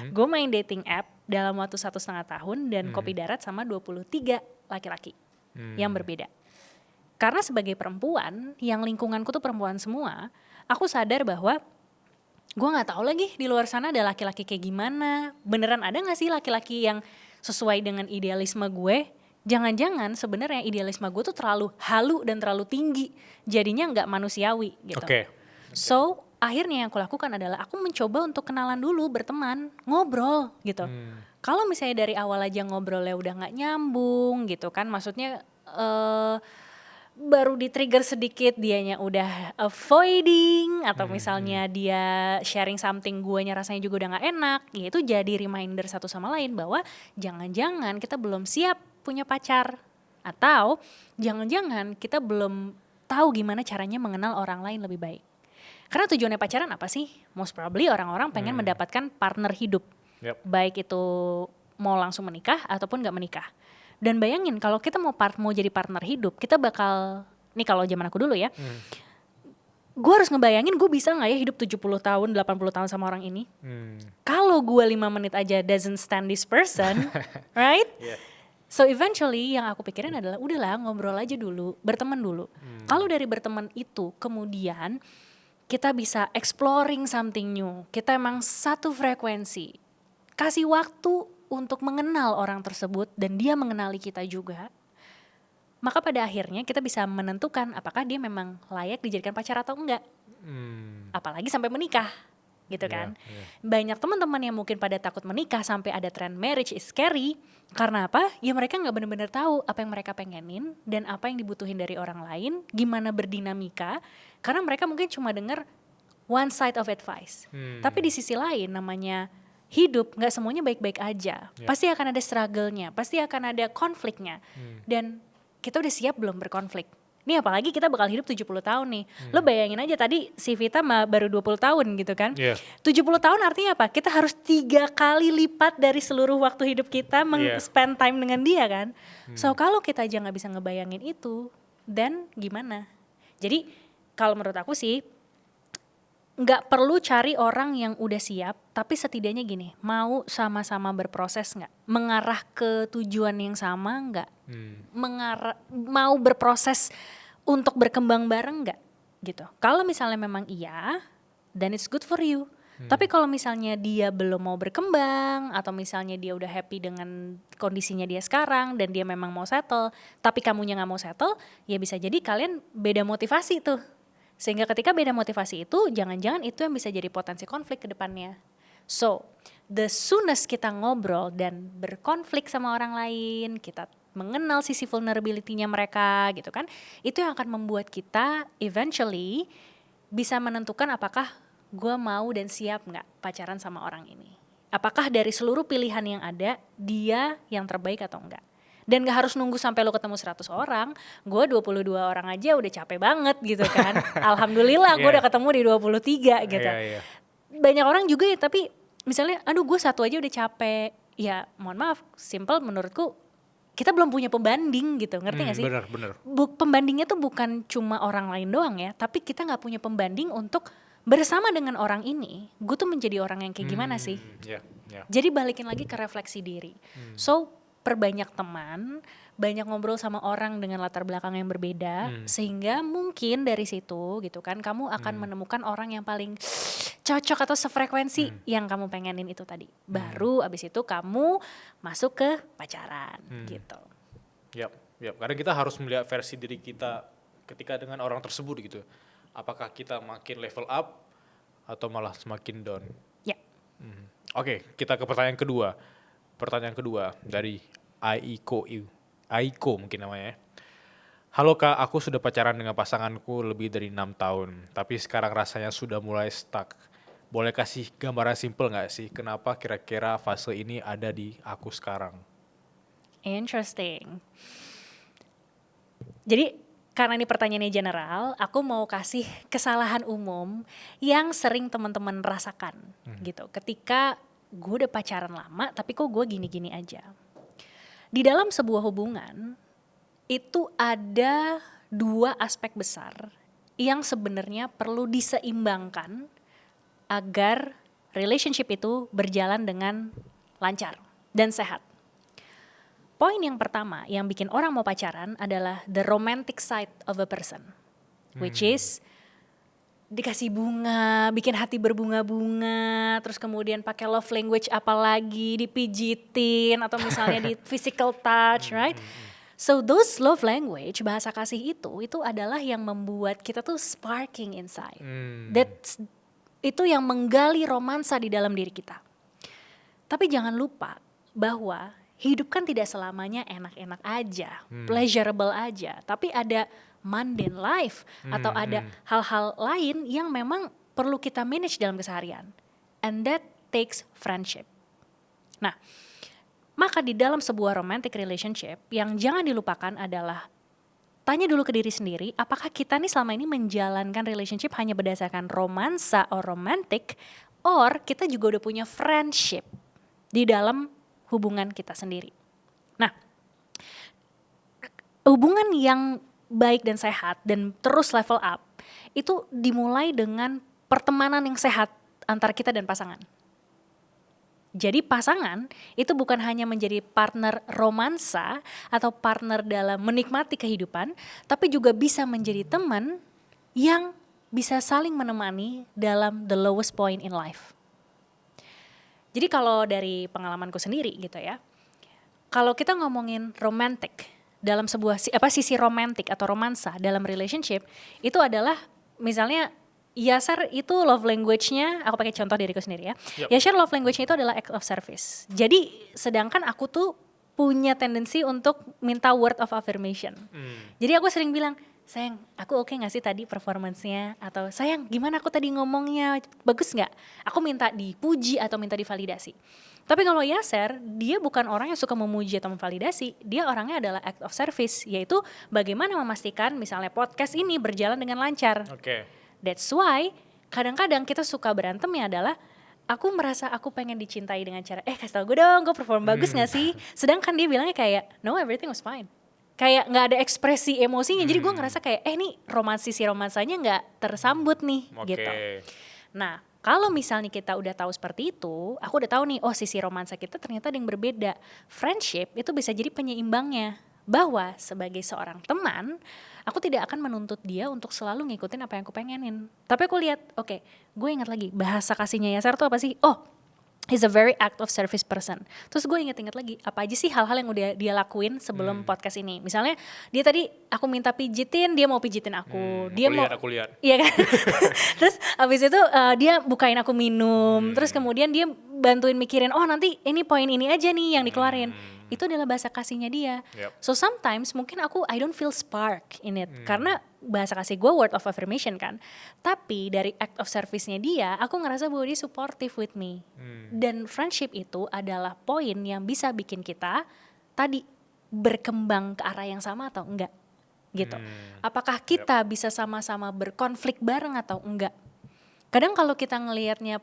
Speaker 1: gue main dating app dalam waktu 1,5 tahun dan kopi darat sama 23 laki-laki yang berbeda. Karena sebagai perempuan, yang lingkunganku tuh perempuan semua, aku sadar bahwa gue nggak tahu lagi di luar sana ada laki-laki kayak gimana. Beneran ada nggak sih laki-laki yang sesuai dengan idealisme gue? Jangan-jangan sebenarnya idealisme gue tuh terlalu halu dan terlalu tinggi, jadinya nggak manusiawi gitu.
Speaker 2: Oke.
Speaker 1: So akhirnya yang aku lakukan adalah aku mencoba untuk kenalan dulu, berteman, ngobrol gitu. Kalau misalnya dari awal aja ngobrolnya udah nggak nyambung gitu kan, maksudnya baru di-trigger sedikit dianya udah avoiding atau misalnya dia sharing something guanya rasanya juga udah gak enak, ya itu jadi reminder satu sama lain bahwa jangan-jangan kita belum siap punya pacar atau jangan-jangan kita belum tahu gimana caranya mengenal orang lain lebih baik. Karena tujuannya pacaran apa sih? Most probably orang-orang pengen mendapatkan partner hidup.
Speaker 2: Yep.
Speaker 1: Baik itu mau langsung menikah ataupun gak menikah. Dan bayangin kalau kita mau jadi partner hidup, kita bakal, nih kalau zaman aku dulu ya, gue harus ngebayangin gue bisa gak ya hidup 70 tahun, 80 tahun sama orang ini. Kalau gue 5 menit aja doesn't stand this person, right?
Speaker 2: Yeah.
Speaker 1: So eventually yang aku pikirin adalah udahlah ngobrol aja dulu, berteman dulu. Kalau dari berteman itu kemudian kita bisa exploring something new, kita emang satu frekuensi, kasih waktu untuk mengenal orang tersebut dan dia mengenali kita juga, maka pada akhirnya kita bisa menentukan apakah dia memang layak dijadikan pacar atau enggak. Apalagi sampai menikah gitu kan. Banyak teman-teman yang mungkin pada takut menikah sampai ada tren marriage is scary. Karena apa? Ya mereka gak benar-benar tahu apa yang mereka pengenin dan apa yang dibutuhin dari orang lain, gimana berdinamika. Karena mereka mungkin cuma dengar one side of advice. Tapi di sisi lain namanya hidup gak semuanya baik-baik aja. Pasti akan ada struggle-nya, pasti akan ada konfliknya. Dan kita udah siap belum berkonflik? Nih apalagi kita bakal hidup 70 tahun nih. Lo bayangin aja tadi si Vita baru 20 tahun gitu kan. 70 tahun artinya apa? Kita harus 3 kali lipat dari seluruh waktu hidup kita spend time dengan dia kan. So kalau kita aja gak bisa ngebayangin itu, then gimana? Jadi kalau menurut aku sih, nggak perlu cari orang yang udah siap, tapi setidaknya gini, mau sama-sama berproses nggak? Mengarah ke tujuan yang sama nggak? Mau berproses untuk berkembang bareng nggak? Gitu. Kalau misalnya memang iya, then it's good for you. Tapi kalau misalnya dia belum mau berkembang, atau misalnya dia udah happy dengan kondisinya dia sekarang, dan dia memang mau settle, tapi kamunya nggak mau settle, ya bisa jadi kalian beda motivasi tuh. Sehingga ketika beda motivasi itu, jangan-jangan itu yang bisa jadi potensi konflik ke depannya. So, the soonest kita ngobrol dan berkonflik sama orang lain, kita mengenal sisi vulnerability-nya mereka gitu kan, itu yang akan membuat kita eventually bisa menentukan apakah gue mau dan siap gak pacaran sama orang ini. Apakah dari seluruh pilihan yang ada, dia yang terbaik atau enggak. Dan gak harus nunggu sampai lo ketemu 100 orang, gue 22 orang aja udah capek banget gitu kan. Alhamdulillah gue udah ketemu di 23 gitu. Banyak orang juga ya, tapi misalnya aduh gue satu aja udah capek. Ya mohon maaf, simple menurutku kita belum punya pembanding gitu, ngerti gak sih?
Speaker 2: Bener.
Speaker 1: Pembandingnya tuh bukan cuma orang lain doang ya, tapi kita gak punya pembanding untuk bersama dengan orang ini, gue tuh menjadi orang yang kayak gimana sih? Jadi balikin lagi ke refleksi diri. So perbanyak teman, banyak ngobrol sama orang dengan latar belakang yang berbeda, sehingga mungkin dari situ gitu kan kamu akan menemukan orang yang paling cocok atau sefrekuensi yang kamu pengenin itu tadi. Baru abis itu kamu masuk ke pacaran gitu.
Speaker 2: Karena kita harus melihat versi diri kita ketika dengan orang tersebut gitu. Apakah kita makin level up atau malah semakin down? Oke, kita ke pertanyaan kedua. Pertanyaan kedua dari Aiko mungkin namanya ya. Halo Kak, aku sudah pacaran dengan pasanganku lebih dari 6 tahun. Tapi sekarang rasanya sudah mulai stuck. Boleh kasih gambaran simple gak sih? Kenapa kira-kira fase ini ada di aku sekarang?
Speaker 1: Interesting. Jadi karena ini pertanyaannya general, aku mau kasih kesalahan umum yang sering teman-teman rasakan gitu. Ketika gue udah pacaran lama tapi kok gue gini-gini aja. Di dalam sebuah hubungan itu ada 2 aspek besar yang sebenarnya perlu diseimbangkan agar relationship itu berjalan dengan lancar dan sehat. Poin yang pertama yang bikin orang mau pacaran adalah the romantic side of a person, which is dikasih bunga, bikin hati berbunga-bunga, terus kemudian pakai love language apalagi, dipijitin atau misalnya di physical touch, right? So those love language, bahasa kasih itu adalah yang membuat kita tuh sparking inside. Itu yang menggali romansa di dalam diri kita. Tapi jangan lupa bahwa hidup kan tidak selamanya enak-enak aja, pleasurable aja, tapi ada mundane life atau ada hal-hal lain yang memang perlu kita manage dalam keseharian. And that takes friendship. Nah, maka di dalam sebuah romantic relationship yang jangan dilupakan adalah tanya dulu ke diri sendiri, apakah kita nih selama ini menjalankan relationship hanya berdasarkan romansa or romantic, or kita juga udah punya friendship di dalam hubungan kita sendiri. Nah, hubungan yang baik dan sehat dan terus level up itu dimulai dengan pertemanan yang sehat antara kita dan pasangan. Jadi pasangan itu bukan hanya menjadi partner romansa atau partner dalam menikmati kehidupan, tapi juga bisa menjadi teman yang bisa saling menemani dalam the lowest point in life. Jadi kalau dari pengalamanku sendiri gitu ya, kalau kita ngomongin romantic dalam sebuah sisi romantic atau romansa dalam relationship, itu adalah misalnya Yasser itu love language-nya, aku pakai contoh diriku sendiri ya. Yasser love language-nya itu adalah act of service. Jadi sedangkan aku tuh punya tendensi untuk minta word of affirmation. Jadi aku sering bilang, sayang aku oke gak sih tadi performance-nya, atau sayang gimana aku tadi ngomongnya, bagus gak? Aku minta dipuji atau minta divalidasi. Tapi kalau Yasser, dia bukan orang yang suka memuji atau memvalidasi, dia orangnya adalah act of service, yaitu bagaimana memastikan misalnya podcast ini berjalan dengan lancar. That's why kadang-kadang kita suka berantemnya adalah aku merasa aku pengen dicintai dengan cara kasih tau gue dong, gue perform bagus gak sih? Sedangkan dia bilangnya kayak no, everything was fine. Kayak gak ada ekspresi emosinya, jadi gue ngerasa kayak nih sisi romansanya gak tersambut nih gitu. Nah, kalau misalnya kita udah tahu seperti itu, aku udah tahu nih, sisi romansa kita ternyata ada yang berbeda. Friendship itu bisa jadi penyeimbangnya. Bahwa sebagai seorang teman, aku tidak akan menuntut dia untuk selalu ngikutin apa yang aku pengenin. Tapi aku lihat, gue ingat lagi, bahasa kasihnya Yasser tuh apa sih? He's a very act of service person. Terus gue inget-inget lagi, apa aja sih hal-hal yang udah dia lakuin sebelum podcast ini. Misalnya dia tadi aku minta pijitin, dia mau pijitin aku. Aku lihat. Iya kan? Terus abis itu dia bukain aku minum. Terus kemudian dia bantuin mikirin, nanti ini poin ini aja nih yang dikeluarin. Itu adalah bahasa kasihnya dia. So sometimes mungkin I don't feel spark in it. Karena bahasa kasih gue word of affirmation kan. Tapi dari act of service-nya dia, aku ngerasa bahwa dia supportive with me. Dan friendship itu adalah poin yang bisa bikin kita tadi berkembang ke arah yang sama atau enggak. Gitu. Apakah kita bisa sama-sama berkonflik bareng atau enggak. Kadang kalau kita ngelihatnya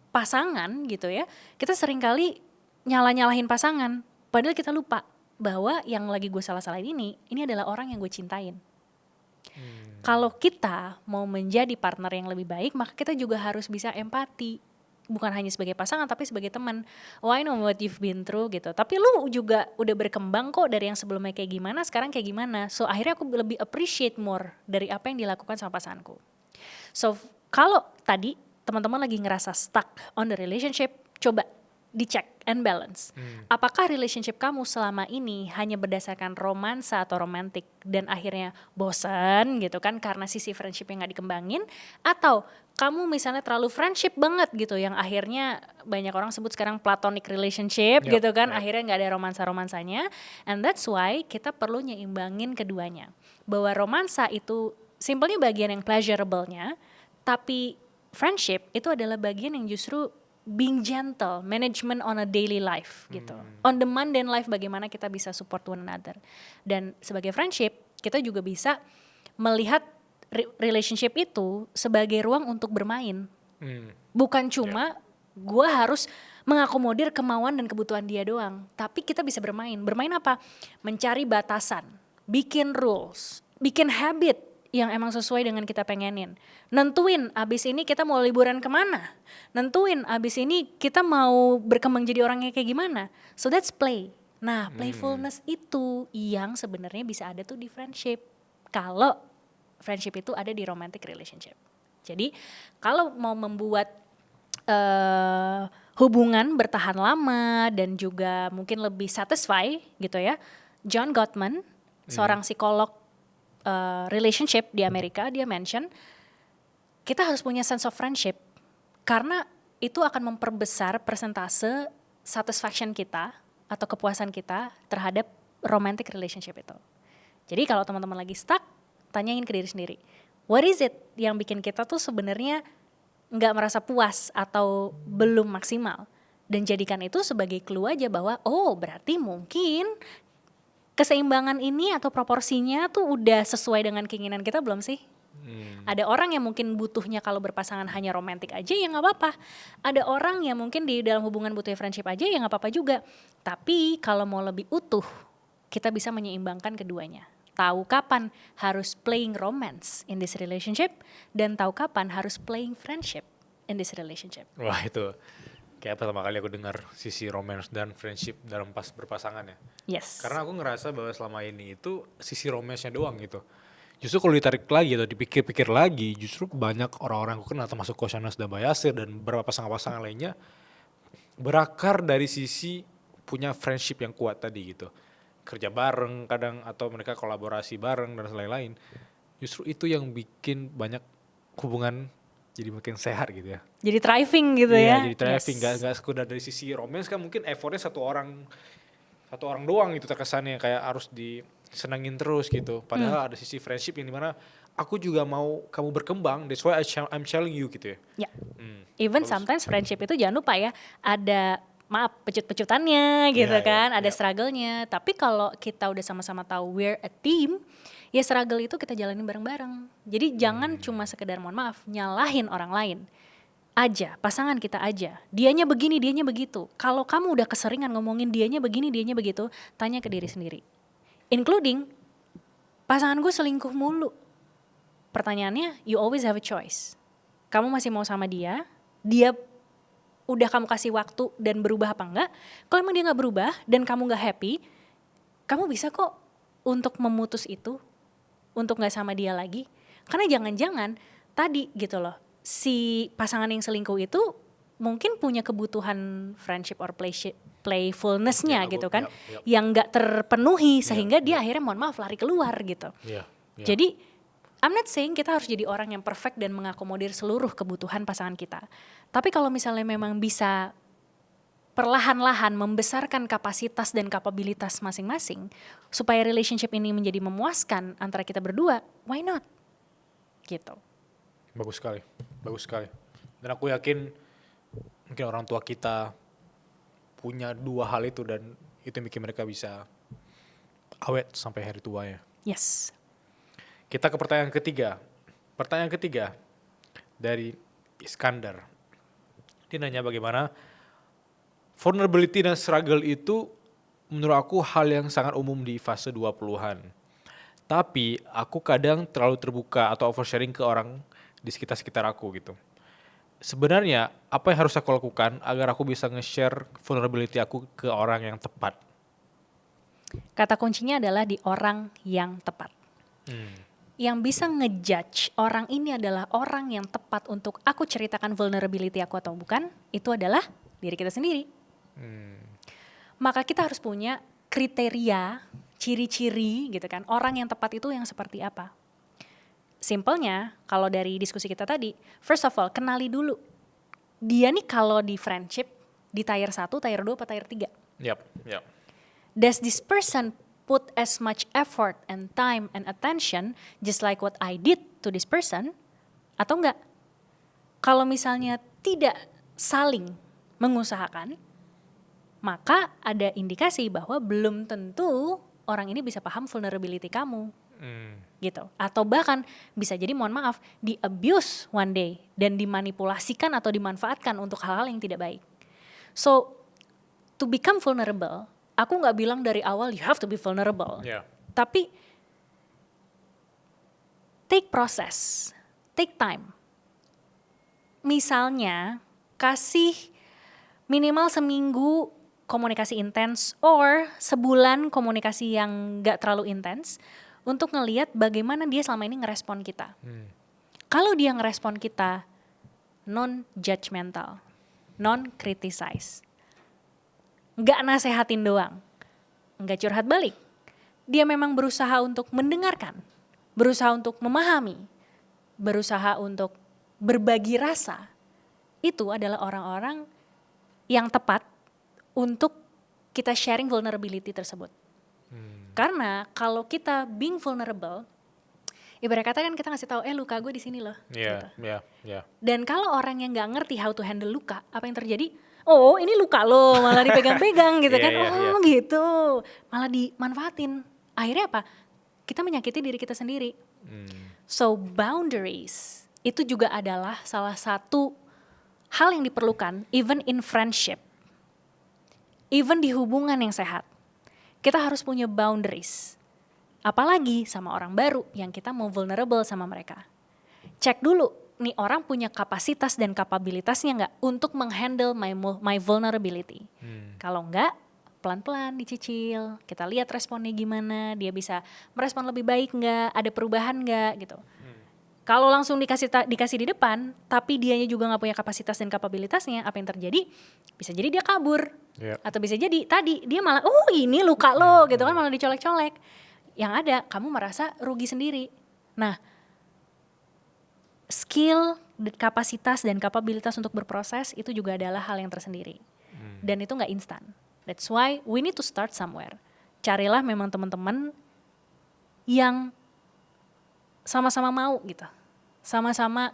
Speaker 1: pasangan gitu ya, kita seringkali nyala-nyalahin pasangan. Padahal kita lupa bahwa yang lagi gue salah-salahin ini adalah orang yang gue cintain. Kalau kita mau menjadi partner yang lebih baik, maka kita juga harus bisa empati. Bukan hanya sebagai pasangan, tapi sebagai teman. I know what you've been through gitu. Tapi lu juga udah berkembang kok dari yang sebelumnya kayak gimana, sekarang kayak gimana. So akhirnya aku lebih appreciate more dari apa yang dilakukan sama pasanganku. So kalau tadi teman-teman lagi ngerasa stuck on the relationship, coba dicek and balance. Apakah relationship kamu selama ini hanya berdasarkan romansa atau romantik dan akhirnya bosan gitu kan karena sisi friendship yang gak dikembangin, atau kamu misalnya terlalu friendship banget gitu yang akhirnya banyak orang sebut sekarang platonic relationship gitu kan, akhirnya gak ada romansa-romansanya. And that's why kita perlu nyimbangin keduanya. Bahwa romansa itu simpelnya bagian yang pleasurable-nya, tapi friendship itu adalah bagian yang justru being gentle, management on a daily life gitu. On the mundane life bagaimana kita bisa support one another. Dan sebagai friendship, kita juga bisa melihat relationship itu sebagai ruang untuk bermain. Bukan cuma gue harus mengakomodir kemauan dan kebutuhan dia doang. Tapi kita bisa bermain. Bermain apa? Mencari batasan, bikin rules, bikin habit yang emang sesuai dengan kita pengenin. Nentuin abis ini kita mau liburan kemana. Nentuin abis ini kita mau berkembang jadi orangnya kayak gimana. So that's play. Nah playfulness itu yang sebenarnya bisa ada tuh di friendship. Kalau friendship itu ada di romantic relationship. Jadi kalau mau membuat hubungan bertahan lama dan juga mungkin lebih satisfy gitu ya, John Gottman, seorang psikolog relationship di Amerika, dia mention kita harus punya sense of friendship karena itu akan memperbesar persentase satisfaction kita atau kepuasan kita terhadap romantic relationship itu. Jadi kalau teman-teman lagi stuck, tanyain ke diri sendiri, what is it yang bikin kita tuh sebenarnya nggak merasa puas atau belum maksimal, dan jadikan itu sebagai clue aja bahwa oh berarti mungkin keseimbangan ini atau proporsinya tuh udah sesuai dengan keinginan kita belum sih? Ada orang yang mungkin butuhnya kalau berpasangan hanya romantik aja ya nggak apa-apa. Ada orang yang mungkin di dalam hubungan butuhnya friendship aja ya nggak apa-apa juga. Tapi kalau mau lebih utuh, kita bisa menyeimbangkan keduanya. Tahu kapan harus playing romance in this relationship dan tahu kapan harus playing friendship in this relationship.
Speaker 2: Wah itu kayak pertama kali aku dengar sisi romance dan friendship dalam berpasangan ya.
Speaker 1: Yes.
Speaker 2: Karena aku ngerasa bahwa selama ini itu sisi romance-nya doang gitu. Justru kalau ditarik lagi atau dipikir-pikir lagi, justru banyak orang-orang aku kenal termasuk Kosanas dan Bayasir dan beberapa pasangan-pasangan lainnya berakar dari sisi punya friendship yang kuat tadi gitu. Kerja bareng kadang atau mereka kolaborasi bareng dan lain-lain. Justru itu yang bikin banyak hubungan jadi makin sehat gitu ya.
Speaker 1: Jadi thriving gitu ya.
Speaker 2: Iya, jadi thriving, gak sekedar dari sisi romance kan mungkin effortnya satu orang doang gitu terkesannya kayak harus disenengin terus gitu. Padahal ada sisi friendship yang dimana aku juga mau kamu berkembang, that's why I'm telling you gitu ya.
Speaker 1: Ya. Even sometimes friendship itu jangan lupa ya, ada maaf pecut-pecutannya gitu kan, ada struggle-nya. Tapi kalau kita udah sama-sama tahu we're a team, ya struggle itu kita jalanin bareng-bareng. Jadi jangan cuma sekedar mohon maaf nyalahin orang lain aja, pasangan kita aja. Dianya begini, dianya begitu. Kalau kamu udah keseringan ngomongin dianya begini, dianya begitu, tanya ke diri sendiri. Including pasangan gue selingkuh mulu. Pertanyaannya, you always have a choice. Kamu masih mau sama dia udah kamu kasih waktu dan berubah apa enggak. Kalau emang dia gak berubah dan kamu gak happy, kamu bisa kok untuk memutus itu, untuk gak sama dia lagi. Karena jangan-jangan tadi gitu loh, si pasangan yang selingkuh itu mungkin punya kebutuhan friendship or playfulness-nya gitu kan, yang gak terpenuhi sehingga dia akhirnya mohon maaf lari keluar gitu. Jadi I'm not saying kita harus jadi orang yang perfect dan mengakomodir seluruh kebutuhan pasangan kita. Tapi kalau misalnya memang bisa perlahan-lahan membesarkan kapasitas dan kapabilitas masing-masing supaya relationship ini menjadi memuaskan antara kita berdua, why not? Gitu.
Speaker 2: Bagus sekali. Dan aku yakin mungkin orang tua kita punya dua hal itu dan itu yang bikin mereka bisa awet sampai hari tuanya.
Speaker 1: Yes.
Speaker 2: Kita ke pertanyaan ketiga. Pertanyaan ketiga dari Iskandar. Dia nanya bagaimana vulnerability dan struggle itu menurut aku hal yang sangat umum di fase 20-an. Tapi aku kadang terlalu terbuka atau oversharing ke orang di sekitar aku gitu. Sebenarnya apa yang harus aku lakukan agar aku bisa nge-share vulnerability aku ke orang yang tepat?
Speaker 1: Kata kuncinya adalah di orang yang tepat. Yang bisa ngejudge orang ini adalah orang yang tepat untuk aku ceritakan vulnerability aku atau bukan, itu adalah diri kita sendiri. Maka kita harus punya kriteria, ciri-ciri gitu kan, orang yang tepat itu yang seperti apa. Simpelnya, kalau dari diskusi kita tadi, first of all, kenali dulu. Dia nih kalau di friendship, di tier 1, tier 2, atau tier 3?
Speaker 2: Yep.
Speaker 1: Does this person put as much effort and time and attention just like what I did to this person? Atau enggak? Kalau misalnya tidak saling mengusahakan, maka ada indikasi bahwa belum tentu orang ini bisa paham vulnerability kamu. Gitu. Atau bahkan bisa jadi mohon maaf di abuse one day dan dimanipulasikan atau dimanfaatkan untuk hal-hal yang tidak baik. So to become vulnerable, aku nggak bilang dari awal you have to be vulnerable. Tapi take process, take time. Misalnya kasih minimal seminggu komunikasi intens or sebulan komunikasi yang nggak terlalu intens untuk ngelihat bagaimana dia selama ini ngerespon kita. Kalau dia ngerespon kita non-judgmental, non-criticize, nggak nasehatin doang, nggak curhat balik, dia memang berusaha untuk mendengarkan, berusaha untuk memahami, berusaha untuk berbagi rasa, itu adalah orang-orang yang tepat untuk kita sharing vulnerability tersebut. Karena kalau kita being vulnerable, ibarat kata kan kita ngasih tahu, luka gue di sini loh. Gitu. Dan kalau orang yang nggak ngerti how to handle luka, apa yang terjadi? Oh, ini luka lo, malah dipegang-pegang gitu kan? Gitu, malah dimanfaatin. Akhirnya apa? Kita menyakiti diri kita sendiri. So boundaries itu juga adalah salah satu hal yang diperlukan, even in friendship, even di hubungan yang sehat. Kita harus punya boundaries. Apalagi sama orang baru yang kita mau vulnerable sama mereka. Cek dulu, nih orang punya kapasitas dan kapabilitasnya nggak untuk menghandle my vulnerability. Kalau nggak, pelan-pelan dicicil. Kita lihat responnya gimana, dia bisa merespon lebih baik nggak, ada perubahan nggak gitu. Kalau langsung dikasih di depan, tapi dianya juga nggak punya kapasitas dan kapabilitasnya, apa yang terjadi? Bisa jadi dia kabur, atau bisa jadi tadi dia malah, ini luka lo, gitu kan, malah dicolek-colek. Yang ada kamu merasa rugi sendiri. Nah, skill, kapasitas dan kapabilitas untuk berproses itu juga adalah hal yang tersendiri, dan itu nggak instan. That's why we need to start somewhere. Carilah memang teman-teman yang sama-sama mau gitu, sama-sama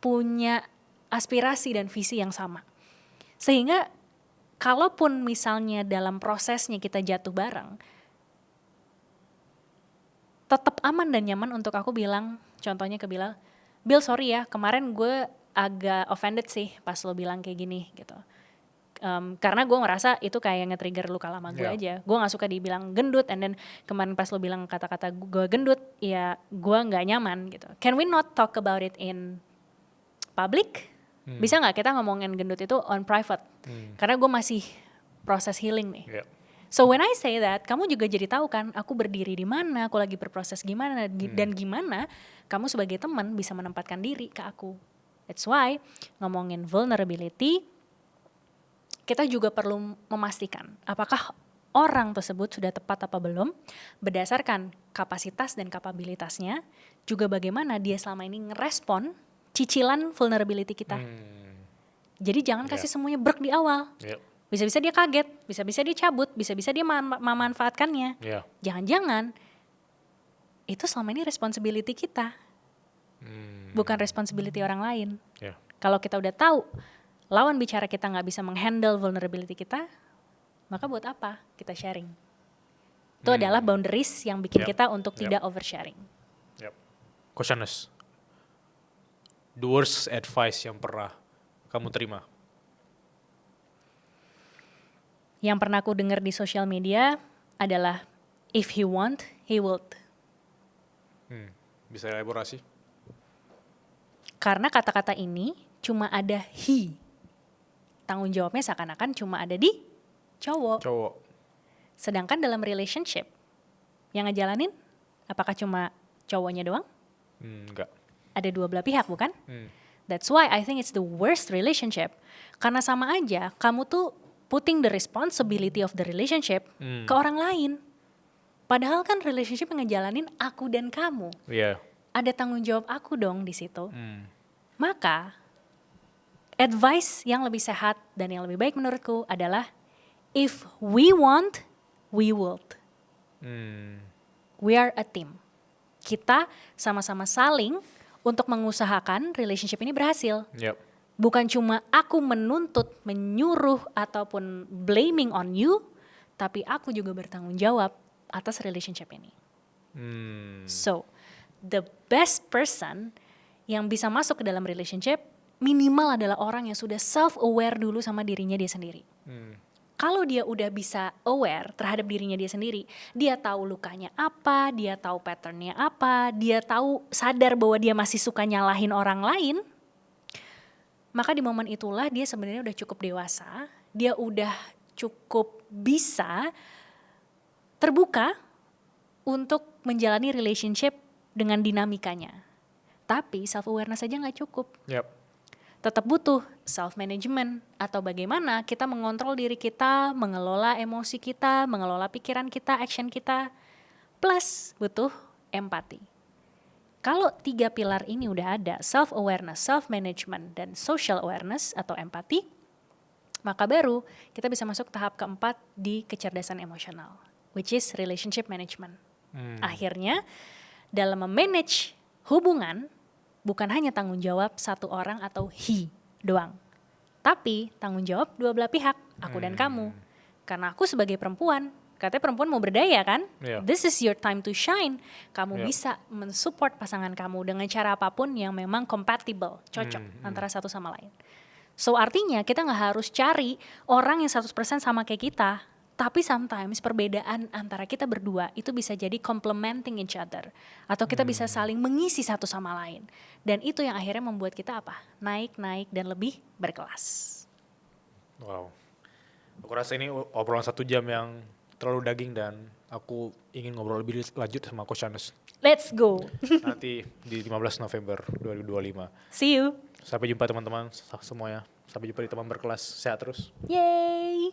Speaker 1: punya aspirasi dan visi yang sama. Sehingga kalaupun misalnya dalam prosesnya kita jatuh bareng, tetap aman dan nyaman untuk aku bilang, contohnya ke Bilal, Bil sorry ya, kemarin gue agak offended sih pas lo bilang kayak gini gitu. Karena gue ngerasa itu kayak nge-trigger luka lama gue aja. Gue gak suka dibilang gendut, and then kemarin pas lo bilang kata-kata gue gendut, ya gue gak nyaman gitu. Can we not talk about it in public? Bisa gak kita ngomongin gendut itu on private? Karena gue masih proses healing nih. So when I say that, kamu juga jadi tahu kan, aku berdiri di mana, aku lagi berproses gimana, dan gimana kamu sebagai teman bisa menempatkan diri ke aku. That's why ngomongin vulnerability, kita juga perlu memastikan apakah orang tersebut sudah tepat apa belum, berdasarkan kapasitas dan kapabilitasnya, juga bagaimana dia selama ini ngerespon cicilan vulnerability kita. Jadi jangan kasih semuanya brek di awal. Bisa-bisa dia kaget, bisa-bisa dia cabut, bisa-bisa dia memanfaatkannya. Jangan-jangan itu selama ini responsibility kita, bukan responsibility orang lain. Kalau kita udah tahu lawan bicara kita nggak bisa menghandle vulnerability kita, maka buat apa kita sharing? Itu adalah boundaries yang bikin kita untuk tidak oversharing.
Speaker 2: Coach Anes, the worst advice yang pernah kamu terima?
Speaker 1: Yang pernah aku dengar di sosial media adalah, if he want, he will.
Speaker 2: Bisa elaborasi?
Speaker 1: Karena kata-kata ini cuma ada he. Tanggung jawabnya seakan-akan cuma ada di cowok. Sedangkan dalam relationship, yang ngejalanin apakah cuma cowoknya doang?
Speaker 2: Enggak.
Speaker 1: Ada dua belah pihak bukan? That's why I think it's the worst relationship. Karena sama aja kamu tuh putting the responsibility of the relationship ke orang lain. Padahal kan relationship yang ngejalanin aku dan kamu. Ada tanggung jawab aku dong di situ. Maka advice yang lebih sehat dan yang lebih baik menurutku adalah, if we want, we will. We are a team. Kita sama-sama saling untuk mengusahakan relationship ini berhasil. Bukan cuma aku menuntut, menyuruh, ataupun blaming on you, tapi aku juga bertanggung jawab atas relationship ini. So, the best person yang bisa masuk ke dalam relationship minimal adalah orang yang sudah self-aware dulu sama dirinya dia sendiri. Kalau dia udah bisa aware terhadap dirinya dia sendiri, dia tahu lukanya apa, dia tahu patternnya apa, dia tahu sadar bahwa dia masih suka nyalahin orang lain, maka di momen itulah dia sebenarnya udah cukup dewasa, dia udah cukup bisa terbuka untuk menjalani relationship dengan dinamikanya. Tapi self awareness aja nggak cukup.
Speaker 2: Yep.
Speaker 1: Tetap butuh self management atau bagaimana kita mengontrol diri kita, mengelola emosi kita, mengelola pikiran kita, action kita. Plus butuh empati. Kalau 3 pilar ini udah ada, self awareness, self management, dan social awareness atau empati, maka baru kita bisa masuk tahap keempat di kecerdasan emosional, which is relationship management. Akhirnya dalam memanage hubungan bukan hanya tanggung jawab satu orang atau he doang, tapi tanggung jawab dua belah pihak, aku dan kamu. Karena aku sebagai perempuan, katanya perempuan mau berdaya kan?
Speaker 2: Yeah.
Speaker 1: This is your time to shine. Kamu
Speaker 2: Yeah.
Speaker 1: bisa mensupport pasangan kamu dengan cara apapun yang memang compatible, cocok antara satu sama lain. So artinya kita nggak harus cari orang yang 100% sama kayak kita, tapi sometimes perbedaan antara kita berdua itu bisa jadi complementing each other, atau kita bisa saling mengisi satu sama lain. Dan itu yang akhirnya membuat kita apa? Naik dan lebih berkelas.
Speaker 2: Wow. Aku rasa ini obrolan 1 jam yang terlalu daging dan aku ingin ngobrol lebih lanjut sama Coach Shanes
Speaker 1: Let's go.
Speaker 2: nanti di 15 November 2025.
Speaker 1: See you.
Speaker 2: Sampai jumpa teman-teman semuanya. Sampai jumpa di teman berkelas. Sehat terus.
Speaker 1: Yay.